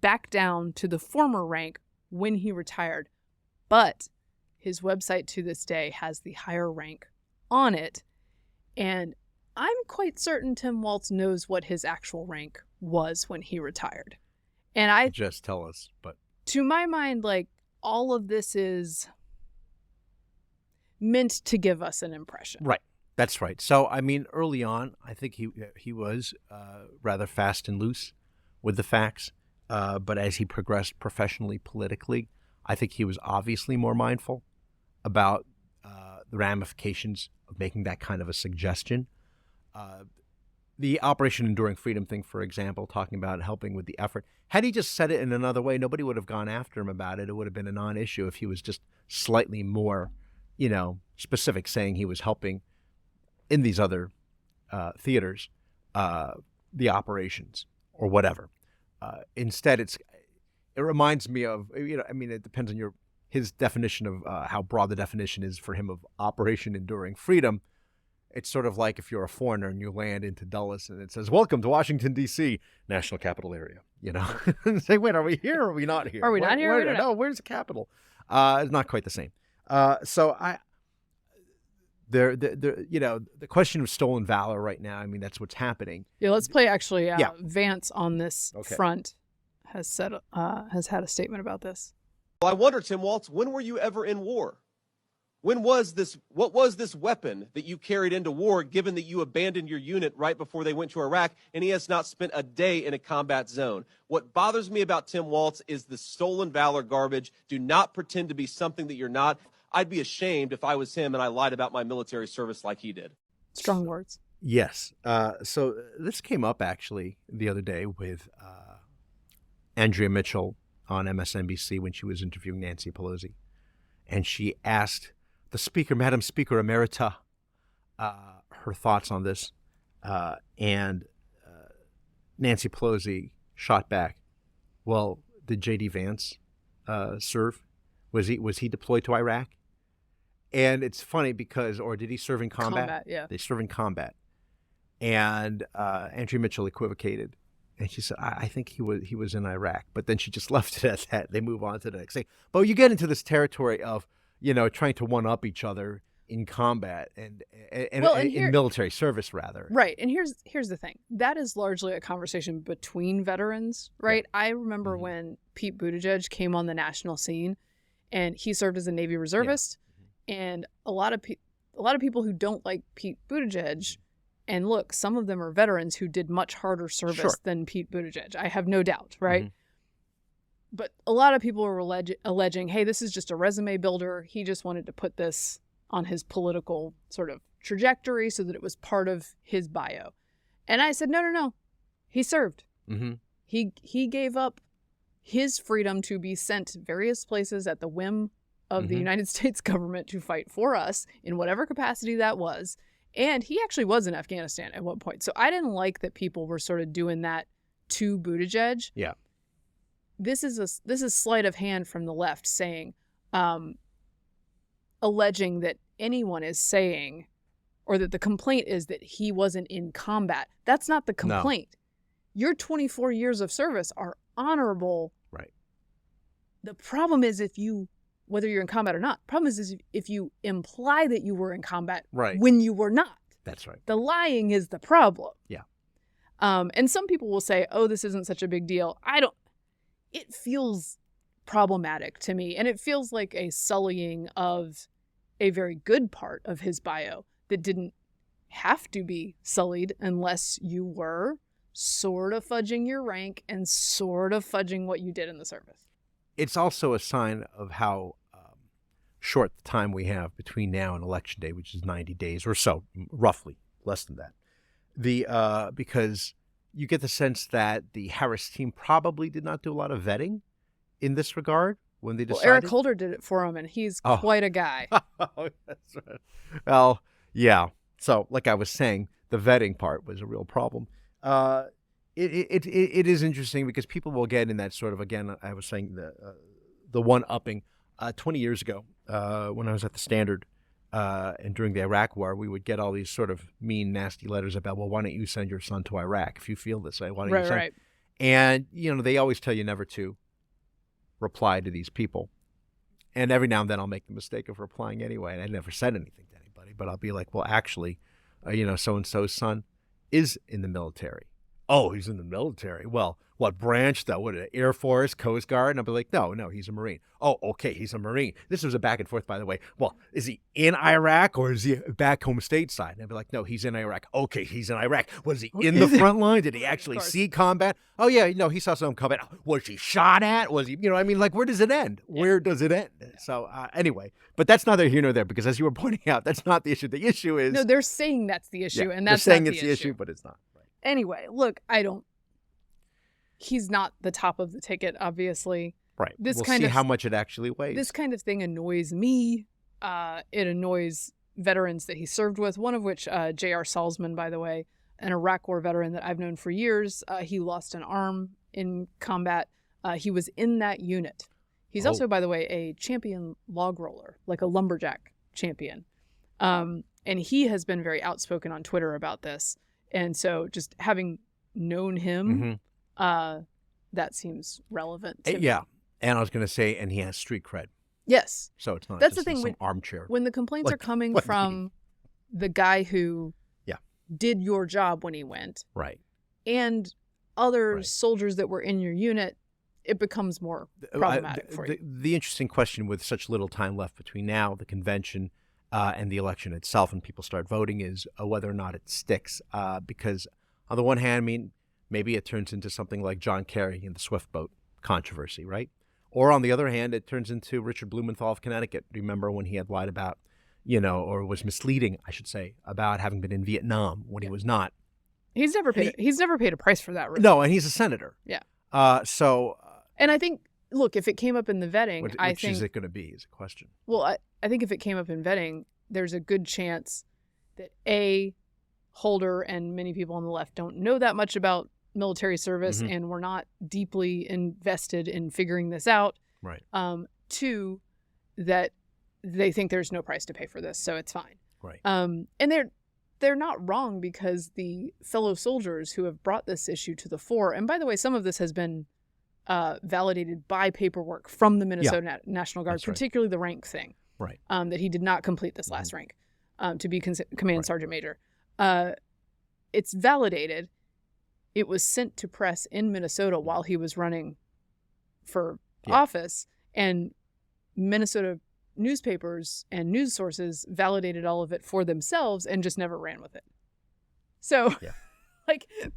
S1: back down to the former rank when he retired. But his website to this day has the higher rank on it. And I'm quite certain Tim Walz knows what his actual rank was when he retired. And
S2: just tell us, but
S1: to my mind, like, all of this is meant to give us an impression.
S2: Right. That's right. So, I mean, early on, I think he was rather fast and loose with the facts. But as he progressed professionally, politically, I think he was obviously more mindful about the ramifications of making that kind of a suggestion. The Operation Enduring Freedom thing, for example, talking about helping with the effort. Had he just said it in another way, nobody would have gone after him about it. It would have been a non-issue if he was just slightly more, specific, saying he was helping in these other theaters, the operations or whatever. Instead, it reminds me of, it depends on his definition of how broad the definition is for him of Operation Enduring Freedom. It's sort of like if you're a foreigner and you land into Dulles and it says, "Welcome to Washington, D.C., National Capital Area." And say, wait, are we here or are we not here?
S1: Are we not here?
S2: No, where's the capital? It's not quite the same. The question of stolen valor right now, that's what's happening.
S1: Yeah, let's play actually. Vance on this front has had a statement about this.
S7: Well, I wonder, Tim Waltz, when were you ever in war? What was this weapon that you carried into war, given that you abandoned your unit right before they went to Iraq, and he has not spent a day in a combat zone? What bothers me about Tim Waltz is the stolen valor garbage. Do not pretend to be something that you're not. I'd be ashamed if I was him and I lied about my military service like he did.
S1: Strong words.
S2: Yes. So this came up actually the other day with Andrea Mitchell on MSNBC when she was interviewing Nancy Pelosi. And she asked the Speaker, Madam Speaker Emerita, her thoughts on this. And Nancy Pelosi shot back, well, did J.D. Vance serve? Was he deployed to Iraq? And it's funny because, or did he serve in combat?
S1: Yeah.
S2: They serve in combat. And Andrea Mitchell equivocated. And she said, I think he was in Iraq. But then she just left it at that. They move on to the next thing. But you get into this territory of, trying to one-up each other in combat and in military service, rather.
S1: Right. And here's the thing. That is largely a conversation between veterans, right? Yeah. I remember when Pete Buttigieg came on the national scene, and he served as a Navy reservist. Yeah. And a lot of people who don't like Pete Buttigieg, and look, some of them are veterans who did much harder service than Pete Buttigieg. I have no doubt, right? Mm-hmm. But a lot of people are alleging, hey, this is just a resume builder. He just wanted to put this on his political sort of trajectory so that it was part of his bio. And I said, no. He served. Mm-hmm. He gave up his freedom to be sent to various places at the whim of the United States government to fight for us in whatever capacity that was. And he actually was in Afghanistan at one point. So I didn't like that people were sort of doing that to Buttigieg.
S2: Yeah.
S1: This is sleight of hand from the left saying, alleging that anyone is saying, or that the complaint is that he wasn't in combat. That's not the complaint. No. Your 24 years of service are honorable.
S2: Right.
S1: The problem is whether you're in combat or not, problem is if you imply that you were in combat when you were not.
S2: That's right.
S1: The lying is the problem.
S2: Yeah.
S1: And some people will say, oh, this isn't such a big deal. It feels problematic to me, and it feels like a sullying of a very good part of his bio that didn't have to be sullied unless you were sort of fudging your rank and sort of fudging what you did in the service.
S2: It's also a sign of how short the time we have between now and Election Day, which is 90 days or so, roughly, less than that. Because you get the sense that the Harris team probably did not do a lot of vetting in this regard when they decided.
S1: Well, Eric Holder did it for him, and he's quite a guy.
S2: Oh, that's right. Well, yeah. So, like I was saying, the vetting part was a real problem. It is interesting because people will get in that sort of, again, I was saying the one-upping. 20 years ago, when I was at the Standard, and during the Iraq War, we would get all these sort of mean, nasty letters about, well, why don't you send your son to Iraq if you feel this way? Why don't you send? Right. And, they always tell you never to reply to these people. And every now and then I'll make the mistake of replying anyway. And I never said anything to anybody, but I'll be like, well, actually, so-and-so's son is in the military. oh, he's in the military. Well, what branch though? What, Air Force, Coast Guard? And I'll be like, no, he's a Marine. Oh, okay, he's a Marine. This was a back and forth, by the way. Well, is he in Iraq or is he back home stateside? And I'd be like, no, he's in Iraq. Okay, he's in Iraq. Was he in the front line? Did he actually see combat? Oh, yeah, no, he saw some combat. Was he shot at? Was he, I mean, like, where does it end? Where does it end? So anyway, but that's neither here nor there, because as you were pointing out, that's not the issue. The issue is...
S1: No, they're saying that's the issue, and that's
S2: they're saying
S1: not
S2: it's the issue, but it's not. Right.
S1: Anyway, look, he's not the top of the ticket, obviously.
S2: Right. We'll see how much it actually weighs.
S1: This kind of thing annoys me. It annoys veterans that he served with, one of which, J.R. Salzman, by the way, an Iraq War veteran that I've known for years. He lost an arm in combat. He was in that unit. He's also, by the way, a champion log roller, like a lumberjack champion. And he has been very outspoken on Twitter about this. And so just having known him, that seems relevant to me.
S2: Yeah. And I was going to say, and he has street cred.
S1: Yes.
S2: So it's not
S1: That's
S2: just
S1: the thing.
S2: some armchair.
S1: When the complaints are coming from the guy who did your job when he went,
S2: right,
S1: and other soldiers that were in your unit, it becomes more problematic for you.
S2: The interesting question with such little time left between now, the convention, and the election itself, and people start voting, is whether or not it sticks. Because on the one hand, I mean, maybe it turns into something like John Kerry in the Swift boat controversy, right? Or on the other hand, it turns into Richard Blumenthal of Connecticut. Remember when he had lied about, or was misleading, I should say, about having been in Vietnam when he was not.
S1: He's never paid a price for that. Really.
S2: No, and he's a senator.
S1: Yeah.
S2: And
S1: I think, look, if it came up in the vetting,
S2: which is it going to be is a question.
S1: Well, I think if it came up in vetting, there's a good chance that Holder and many people on the left don't know that much about military service, and we're not deeply invested in figuring this out.
S2: Right.
S1: Two, that they think there's no price to pay for this, so it's fine.
S2: Right.
S1: And they're not wrong, because the fellow soldiers who have brought this issue to the fore, and by the way, some of this has been validated by paperwork from the Minnesota National Guard, particularly the rank thing.
S2: Right.
S1: That he did not complete this last rank to be command sergeant major. It's validated. It was sent to press in Minnesota while he was running for office, and Minnesota newspapers and news sources validated all of it for themselves and just never ran with it. So,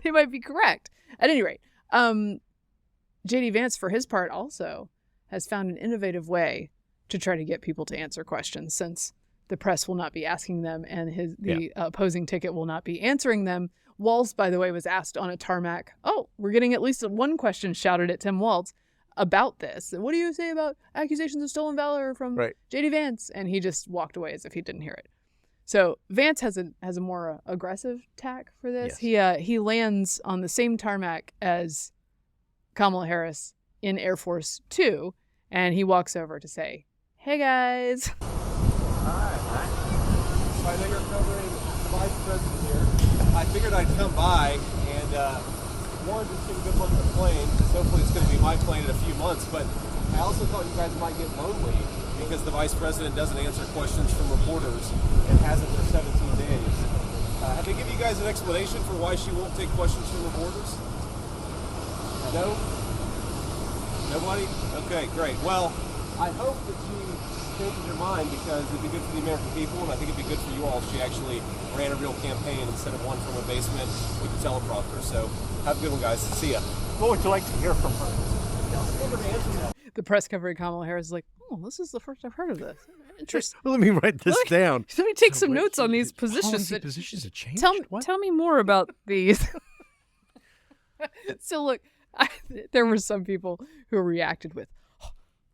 S1: they might be correct. At any rate, J.D. Vance, for his part, also has found an innovative way to try to get people to answer questions, since the press will not be asking them and the opposing ticket will not be answering them. Walz, by the way, was asked on a tarmac, we're getting at least one question shouted at Tim Walz about this. What do you say about accusations of stolen valor from J.D. Vance? And he just walked away as if he didn't hear it. So Vance has a more aggressive tack for this. Yes. He lands on the same tarmac as Kamala Harris in Air Force 2, and he walks over to say, "Hey guys."
S7: Hi. So I know you're covering the vice president here. I figured I'd come by and one, just give a good look at the plane, because hopefully it's going to be my plane in a few months. But I also thought you guys might get lonely because the vice president doesn't answer questions from reporters and hasn't for 17 days. Have they given you guys an explanation for why she won't take questions from reporters? No? Nobody? Okay, great. Well, I hope that she changes her mind, because it'd be good for the American people, and I think it'd be good for you all if she actually ran a real campaign instead of one from a basement with a teleprompter. So have a good one, guys. See ya.
S3: What would you like to hear from her?
S1: The press covering Kamala Harris is like, this is the first I've heard of this. Interesting.
S2: Well, let me write this down.
S1: Let me take some notes on these positions.
S2: Positions have changed?
S1: Tell me more about these. So look, there were some people who reacted with,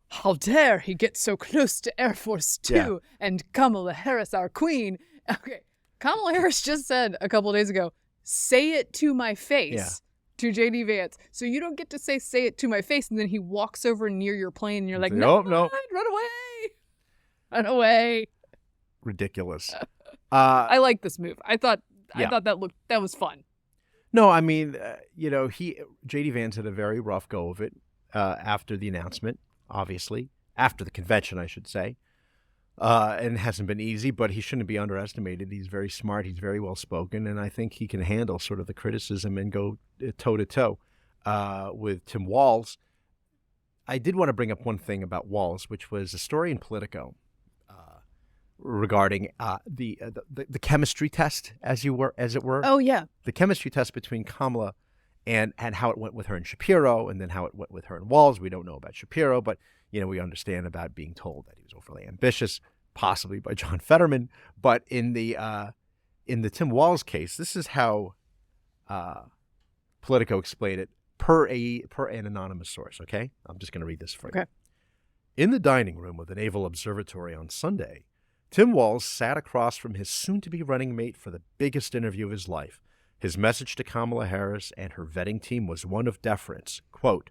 S1: "How dare he get so close to Air Force 2 and Kamala Harris, our queen." Okay, Kamala Harris just said a couple of days ago, "Say it to my face," to J.D. Vance. So you don't get to say it to my face, and then he walks over near your plane, and you're like, no, run away. Run away.
S2: Ridiculous.
S1: I like this move. I thought that was fun.
S2: No, I mean, J.D. Vance had a very rough go of it after the announcement, obviously. After the convention, I should say. and hasn't been easy, but he shouldn't be underestimated. He's very smart. He's very well spoken, and I think he can handle sort of the criticism and go toe to toe with Tim Walz. I did want to bring up one thing about Walz, which was a story in Politico regarding the chemistry test, as it were.
S1: Oh yeah,
S2: the chemistry test between Kamala and how it went with her and Shapiro, and then how it went with her and Walz. We don't know about Shapiro, but we understand about being told that he was overly ambitious, possibly by John Fetterman. But in the Tim Walz case, this is how Politico explained it per an anonymous source. Okay, I'm just going to read this for you.
S1: Okay.
S2: In the dining room of the Naval Observatory on Sunday, Tim Walz sat across from his soon-to-be running mate for the biggest interview of his life. His message to Kamala Harris and her vetting team was one of deference. Quote,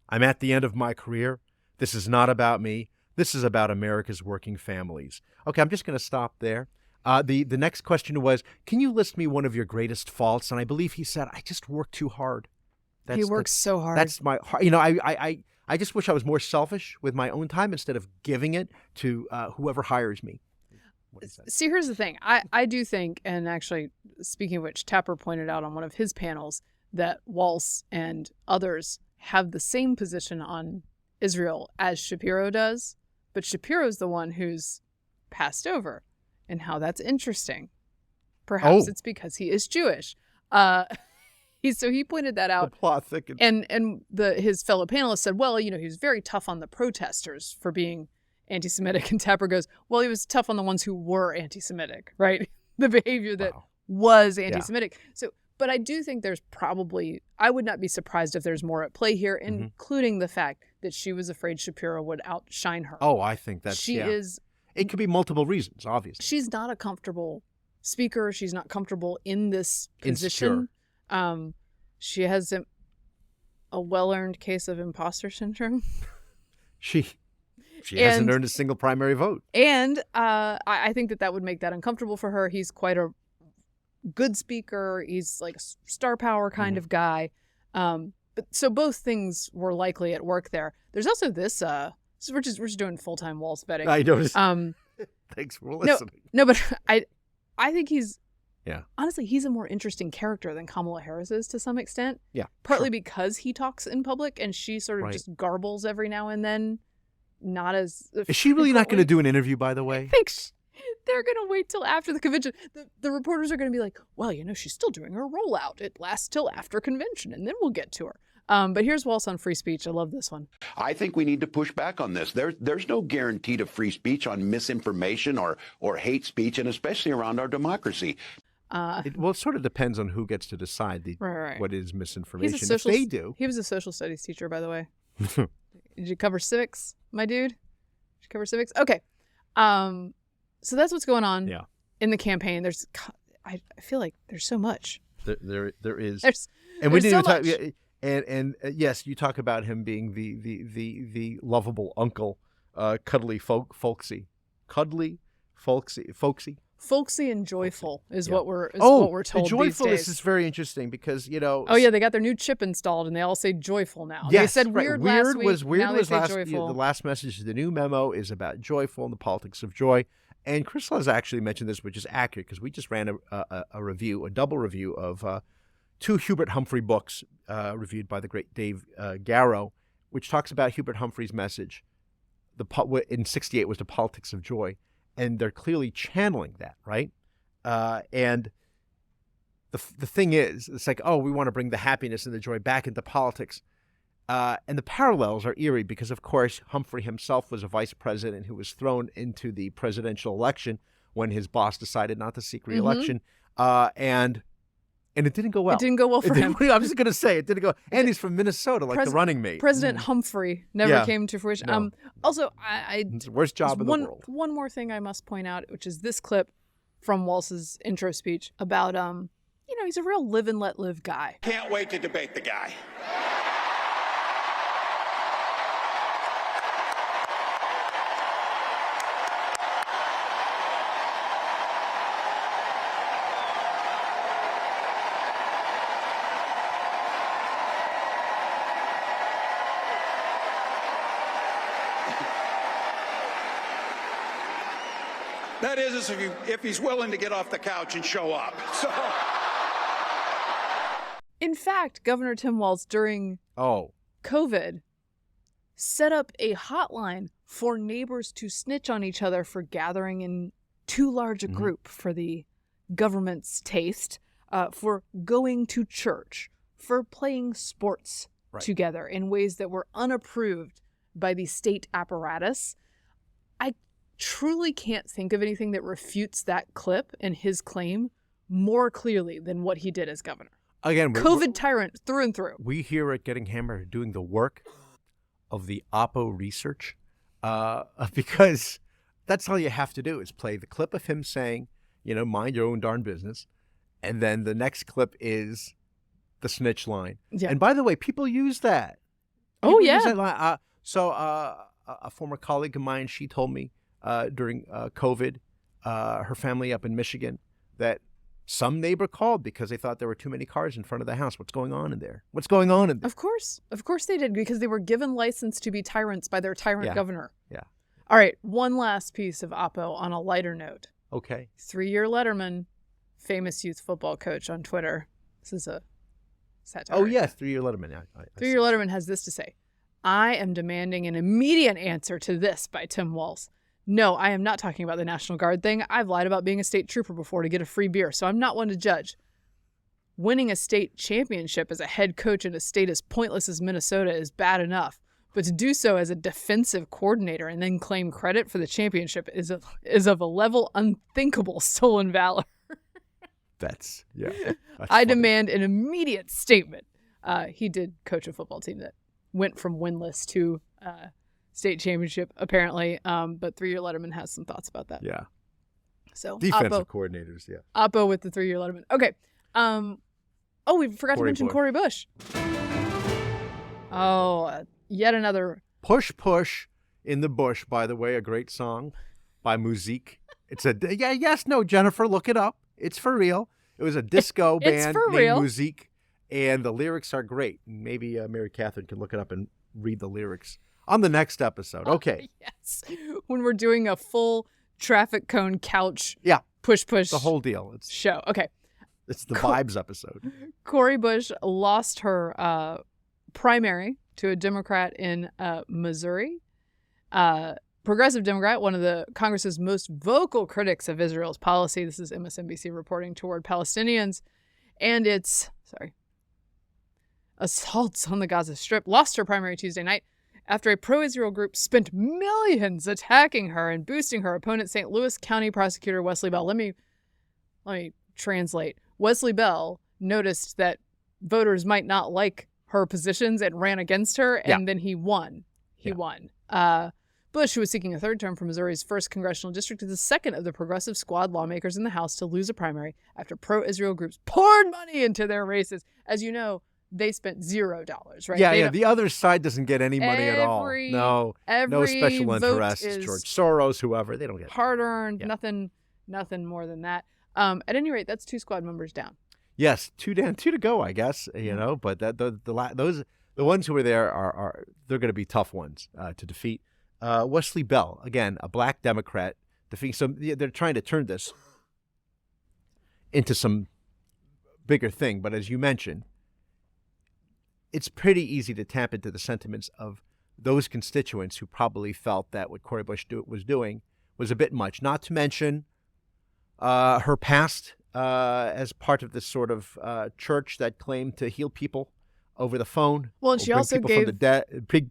S2: "I'm at the end of my career. This is not about me. This is about America's working families." Okay, I'm just going to stop there. The next question was, can you list me one of your greatest faults? And I believe he said, I just work too hard.
S1: He works so hard.
S2: That's my, I just wish I was more selfish with my own time instead of giving it to whoever hires me.
S1: See, here's the thing. I do think, and actually, speaking of which, Tapper pointed out on one of his panels that Walz and others have the same position on Israel as Shapiro does, but Shapiro's the one who's passed over, and how that's interesting. Perhaps it's because he is Jewish. He pointed that out.
S2: The plot thickens.
S1: And his fellow panelists said, well, he was very tough on the protesters for being anti-Semitic, and Tapper goes, well, he was tough on the ones who were anti-Semitic, right? The behavior that was anti-Semitic. Yeah. So, but I do think there's I would not be surprised if there's more at play here, including the fact that she was afraid Shapiro would outshine her.
S2: Oh, I think that's,
S1: she is.
S2: It could be multiple reasons, obviously.
S1: She's not a comfortable speaker. She's not comfortable in this position.
S2: Insecure.
S1: She has a well-earned case of imposter syndrome.
S2: She hasn't earned a single primary vote.
S1: And I think that would make that uncomfortable for her. He's quite a good speaker. He's like a star power kind of guy. But so both things were likely at work there. There's also this. We're just doing full-time Walz vetting.
S2: I noticed. Thanks for listening.
S1: No, but I think he's.
S2: Yeah.
S1: Honestly, he's a more interesting character than Kamala Harris is to some extent.
S2: Yeah.
S1: Partly because he talks in public and she sort of just garbles every now and then. Not as.
S2: Is she really not going to do an interview, by the way?
S1: I think they're going to wait till after the convention. The reporters are going to be like, well, she's still doing her rollout. It lasts till after convention, and then we'll get to her. But here's Walz on free speech. I love this one.
S8: I think we need to push back on this. There's no guarantee to free speech on misinformation or hate speech, and especially around our democracy.
S2: It sort of depends on who gets to decide what is misinformation. If they do.
S1: He was a social studies teacher, by the way. Did you cover civics, my dude? Did you cover civics? Okay. So that's what's going on in the campaign. I feel like there's so much.
S2: There is.
S1: And we didn't
S2: talk. And yes, you talk about him being the lovable uncle, cuddly folksy,
S1: folksy and joyful is what we're told.
S2: The joyfulness
S1: these days.
S2: is very interesting because
S1: Oh yeah, they got their new chip installed and they all say joyful now.
S2: Yes,
S1: they said weird last week. Now they say joyful.
S2: The last message, the new memo is about joyful and the politics of joy. And Crystal has actually mentioned this, which is accurate because we just ran a review, a double review of two Hubert Humphrey books reviewed by the great Dave Garrow, which talks about Hubert Humphrey's message. In '68 was the politics of joy. And they're clearly channeling that, right? And the thing is, it's like, we want to bring the happiness and the joy back into politics. And the parallels are eerie because, of course, Humphrey himself was a vice president who was thrown into the presidential election when his boss decided not to seek re-election. And it didn't go well.
S1: It didn't go well for him.
S2: I was going to say it didn't go. And he's from Minnesota, like the running mate.
S1: President Humphrey never came to fruition.
S2: No.
S1: Also,
S2: it's the worst job in the world.
S1: One more thing I must point out, which is this clip from Walz's intro speech about, he's a real live and let live guy.
S6: Can't wait to debate the guy. That is if he's willing to get off the couch and show up. So.
S1: In fact, Governor Tim Walz during COVID set up a hotline for neighbors to snitch on each other for gathering in too large a group for the government's taste, for going to church, for playing sports together in ways that were unapproved by the state apparatus. I truly can't think of anything that refutes that clip and his claim more clearly than what he did as governor.
S2: Again,
S1: COVID tyrant through and through.
S2: We here at Getting Hammered are doing the work of the Oppo research because that's all you have to do is play the clip of him saying, mind your own darn business. And then the next clip is the snitch line. Yeah. And by the way, people use that. People use that line. So a former colleague of mine, she told me during COVID, her family up in Michigan, that some neighbor called because they thought there were too many cars in front of the house. What's going on in there? What's going on in there?
S1: Of course they did, because they were given license to be tyrants by their tyrant governor.
S2: Yeah.
S1: All right, one last piece of Oppo on a lighter note.
S2: Okay.
S1: 3-year Letterman, famous youth football coach on Twitter. This is a satire.
S2: Oh, yes, 3-year Letterman.
S1: 3-year Letterman has this to say. I am demanding an immediate answer to this by Tim Walz. No, I am not talking about the National Guard thing. I've lied about being a state trooper before to get a free beer, so I'm not one to judge. Winning a state championship as a head coach in a state as pointless as Minnesota is bad enough, but to do so as a defensive coordinator and then claim credit for the championship is of a level unthinkable stolen valor.
S2: That's
S1: I
S2: funny.
S1: demand an immediate statement. He did coach a football team that went from winless to state championship, apparently. But 3-year Letterman has some thoughts about that.
S2: Yeah.
S1: So
S2: defensive coordinators, yeah.
S1: Oppo with the 3-year Letterman. Okay. We forgot to mention Cori Bush. Yet another
S2: Push in the Bush, by the way, a great song by Musique. It's Jennifer, look it up. It's for real. It was a disco band named Musique, and the lyrics are great. Maybe Mary Catherine can look it up and read the lyrics on the next episode. Okay.
S1: Yes. When we're doing a full traffic cone couch push.
S2: The whole deal. It's
S1: show. Okay.
S2: It's the vibes episode.
S1: Cori Bush lost her primary to a Democrat in Missouri. Progressive Democrat, one of the Congress's most vocal critics of Israel's policy. This is MSNBC reporting toward Palestinians and its assaults on the Gaza Strip. Lost her primary Tuesday night after a pro-Israel group spent millions attacking her and boosting her opponent, St. Louis County Prosecutor Wesley Bell. Let me translate. Wesley Bell noticed that voters might not like her positions and ran against her, and then he won. He won. Bush, who was seeking a third term for Missouri's 1st congressional district, is the second of the progressive squad lawmakers in the House to lose a primary after pro-Israel groups poured money into their races. As you know, they spent $0, right?
S2: Yeah. The other side doesn't get any money at all. No special interests. George Soros, whoever, they don't get
S1: hard-earned. Yeah. Nothing more than that. At any rate, that's 2 squad members down.
S2: Yes, 2 down, 2 to go, I guess. But the ones who are there are they're going to be tough ones to defeat. Wesley Bell, again, a black Democrat, defeating some. They're trying to turn this into some bigger thing. But as you mentioned, it's pretty easy to tap into the sentiments of those constituents who probably felt that what Cori Bush was doing was a bit much. Not to mention her past as part of this sort of church that claimed to heal people over the phone.
S1: Well, and she also gave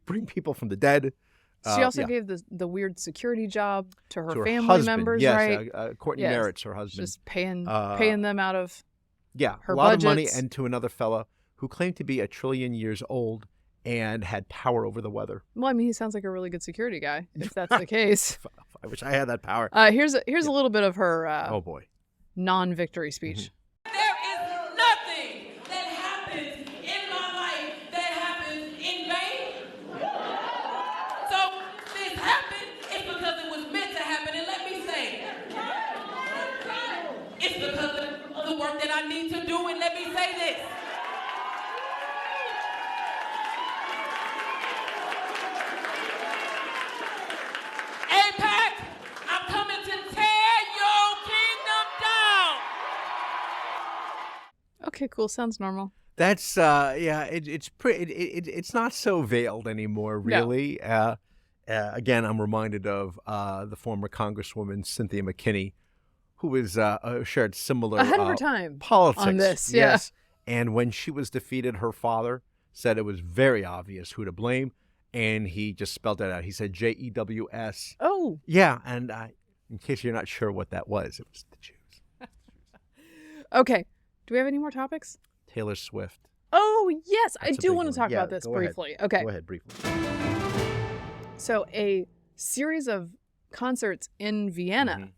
S2: bring people from the dead.
S1: She also gave the weird security job to her family husband, members,
S2: yes,
S1: right?
S2: Courtney Merritt's her husband.
S1: Just paying them out of her
S2: a lot
S1: budgets.
S2: of money, and to another fella who claimed to be 1 trillion years old and had power over the weather.
S1: Well, I mean, he sounds like a really good security guy, if that's the case.
S2: I wish I had that power.
S1: Here's a little bit of her
S2: oh boy,
S1: non-victory speech.
S2: Mm-hmm.
S9: That I need to do, and let me say this. AIPAC, I'm coming to tear
S1: Okay, cool. Sounds normal.
S2: That's it's not so veiled anymore, really. No. Again, I'm reminded of the former Congresswoman Cynthia McKinney, who was shared similar
S1: ahead of her time
S2: politics
S1: on this.
S2: Yes, and when she was defeated, her father said it was very obvious who to blame, and he just spelled that out. He said JEWS.
S1: Oh,
S2: yeah, and in case you're not sure what that was, it was the Jews.
S1: Okay. Do we have any more topics?
S2: Taylor Swift.
S1: Oh, yes.
S2: That's
S1: I do want to talk about this briefly.
S2: Ahead.
S1: Okay.
S2: Go ahead, briefly.
S1: So a series of concerts in Vienna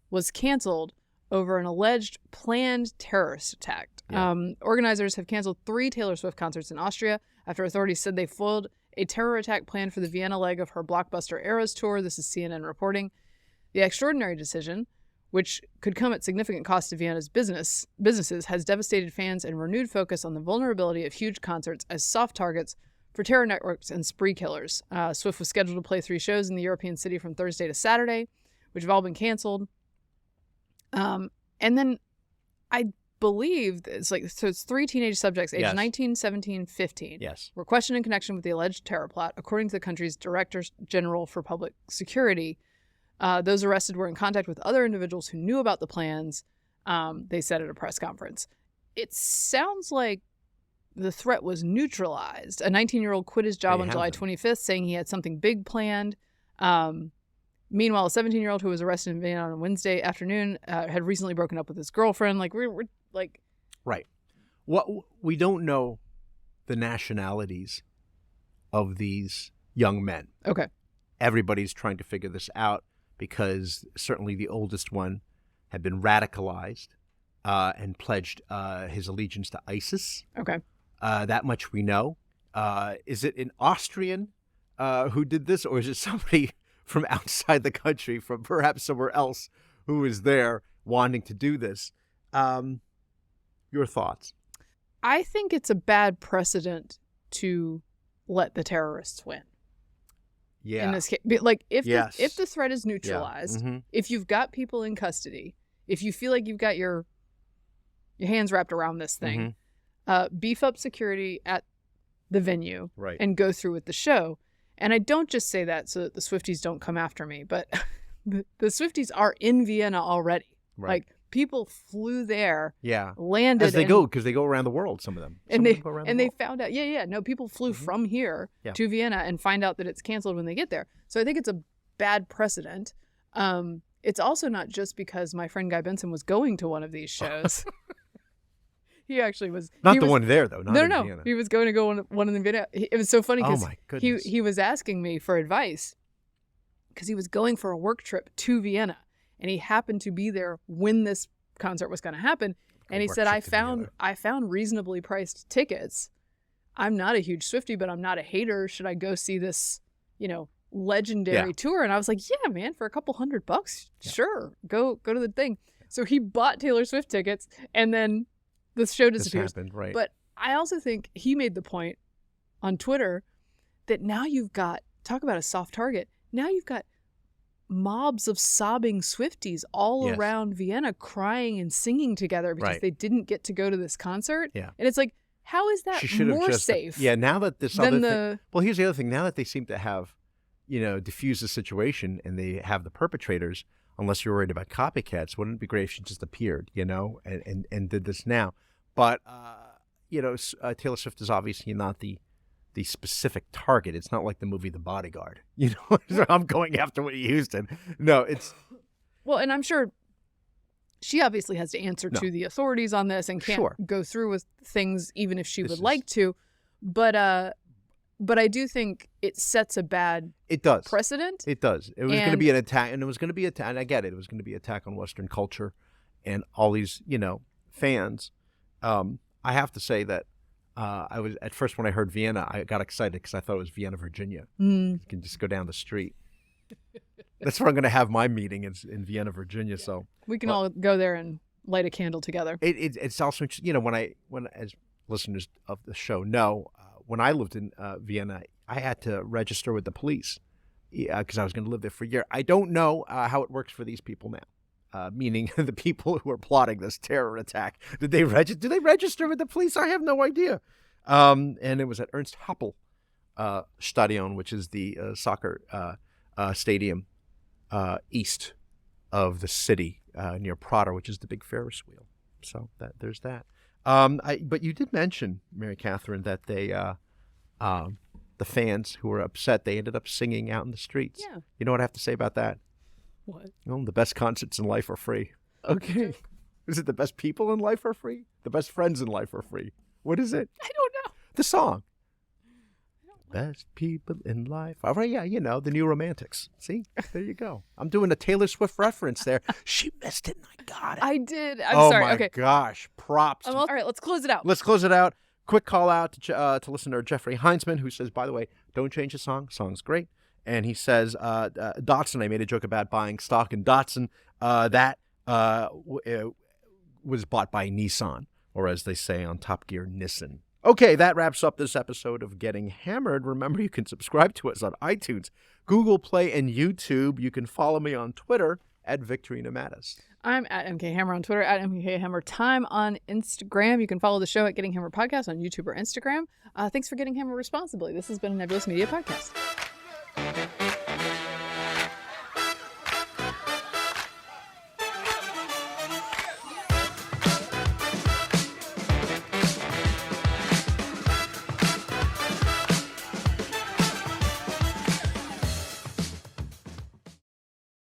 S1: was canceled over an alleged planned terrorist attack. Yeah. Organizers have canceled 3 Taylor Swift concerts in Austria after authorities said they foiled a terror attack planned for the Vienna leg of her Blockbuster Eras tour. This is CNN reporting. The extraordinary decision, which could come at significant cost to Vienna's businesses, has devastated fans and renewed focus on the vulnerability of huge concerts as soft targets for terror networks and spree killers. Swift was scheduled to play 3 shows in the European city from Thursday to Saturday, which have all been canceled. And then I believe it's 3 teenage subjects aged 19, 17, 15 were questioned in connection with the alleged terror plot, according to the country's Director General for Public Security. Those arrested were in contact with other individuals who knew about the plans, they said at a press conference. It sounds like the threat was neutralized. A 19-year-old quit his job on July 25th, saying he had something big planned. Meanwhile, a 17-year-old who was arrested in Vienna on Wednesday afternoon had recently broken up with his girlfriend. We're
S2: Right. What we don't know the nationalities of these young men.
S1: Okay.
S2: Everybody's trying to figure this out, because certainly the oldest one had been radicalized and pledged his allegiance to ISIS.
S1: Okay.
S2: That much we know. Is it an Austrian who did this, or is it somebody from outside the country, from perhaps somewhere else, who is there wanting to do this? Your thoughts?
S1: I think it's a bad precedent to let the terrorists win.
S2: Yeah.
S1: In this case, if the threat is neutralized, if you've got people in custody, if you feel like you've got your hands wrapped around this thing, beef up security at the venue and go through with the show. And I don't just say that so that the Swifties don't come after me, but the Swifties are in Vienna already.
S2: Right.
S1: People flew there,
S2: Yeah.
S1: landed.
S2: As they go, because they go around the world, some of them.
S1: They found out, no, people flew from here to Vienna and find out that it's canceled when they get there. So I think it's a bad precedent. It's also not just because my friend Guy Benson was going to one of these shows. He actually was.
S2: Not the one there, though. Not in Vienna.
S1: He was going to go one in Vienna. It was so funny because
S2: goodness.
S1: he was asking me for advice because he was going for a work trip to Vienna. And he happened to be there when this concert was going to happen. And he said, I found reasonably priced tickets. I'm not a huge Swiftie, but I'm not a hater. Should I go see this, legendary tour? And I was like, yeah, man, for a couple $100, sure. Go to the thing. So he bought Taylor Swift tickets, and then the show disappears.
S2: This happened, right.
S1: But I also think he made the point on Twitter that now you've got, talk about a soft target, now you've got mobs of sobbing Swifties all around Vienna crying and singing together because they didn't get to go to this concert.
S2: Yeah.
S1: And it's like, how is that more safe?
S2: Yeah, now that this other thing... Well, here's the other thing. Now that they seem to have, diffused the situation and they have the perpetrators, unless you're worried about copycats, wouldn't it be great if she just appeared, and did this now? But, Taylor Swift is obviously not the specific target. It's not like the movie The Bodyguard. I'm going after Whitney Houston. No, it's...
S1: Well, and I'm sure she obviously has to answer to the authorities on this and can't go through with things even if she would like to. But I do think it sets a bad precedent.
S2: It does. It was going to be an attack, and it was going to be and I get it. It was going to be an attack on Western culture and all these, fans. I have to say that I was at first when I heard Vienna, I got excited because I thought it was Vienna, Virginia. You can just go down the street. That's where I'm going to have my meeting in Vienna, Virginia. So
S1: we can all go there and light a candle together.
S2: It's also when as listeners of the show know, when I lived in Vienna, I had to register with the police because I was going to live there for a year. I don't know how it works for these people now. meaning the people who are plotting this terror attack. Did they register with the police? I have no idea. And it was at Ernst Happel Stadion, which is the soccer stadium east of the city near Prater, which is the big Ferris wheel. So there's that. But you did mention, Mary Catherine, that they the fans who were upset, they ended up singing out in the streets.
S1: Yeah.
S2: You know what I have to say about that?
S1: What?
S2: Well, the best concerts in life are free. Okay. Is it the best people in life are free? The best friends in life are free. What is it?
S1: I don't know.
S2: The song. Best people in life. All right, yeah, the New Romantics. See? There you go. I'm doing a Taylor Swift reference there. She missed it and I got it.
S1: I did. I'm sorry.
S2: Oh, my
S1: Okay.
S2: gosh. Props.
S1: All right, let's close it out.
S2: Let's close it out. Quick call out to listener Jeffrey Heinzman, who says, by the way, don't change the song. Song's great. And he says, Datsun, I made a joke about buying stock in Datsun. That was bought by Nissan, or as they say on Top Gear, Nissan. Okay, that wraps up this episode of Getting Hammered. Remember, you can subscribe to us on iTunes, Google Play, and YouTube. You can follow me on Twitter at Victorina Mattis.
S1: I'm at MK Hammer on Twitter, at MK Hammer Time on Instagram. You can follow the show at Getting Hammer Podcast on YouTube or Instagram. Thanks for getting hammered responsibly. This has been a Nebulous Media Podcast.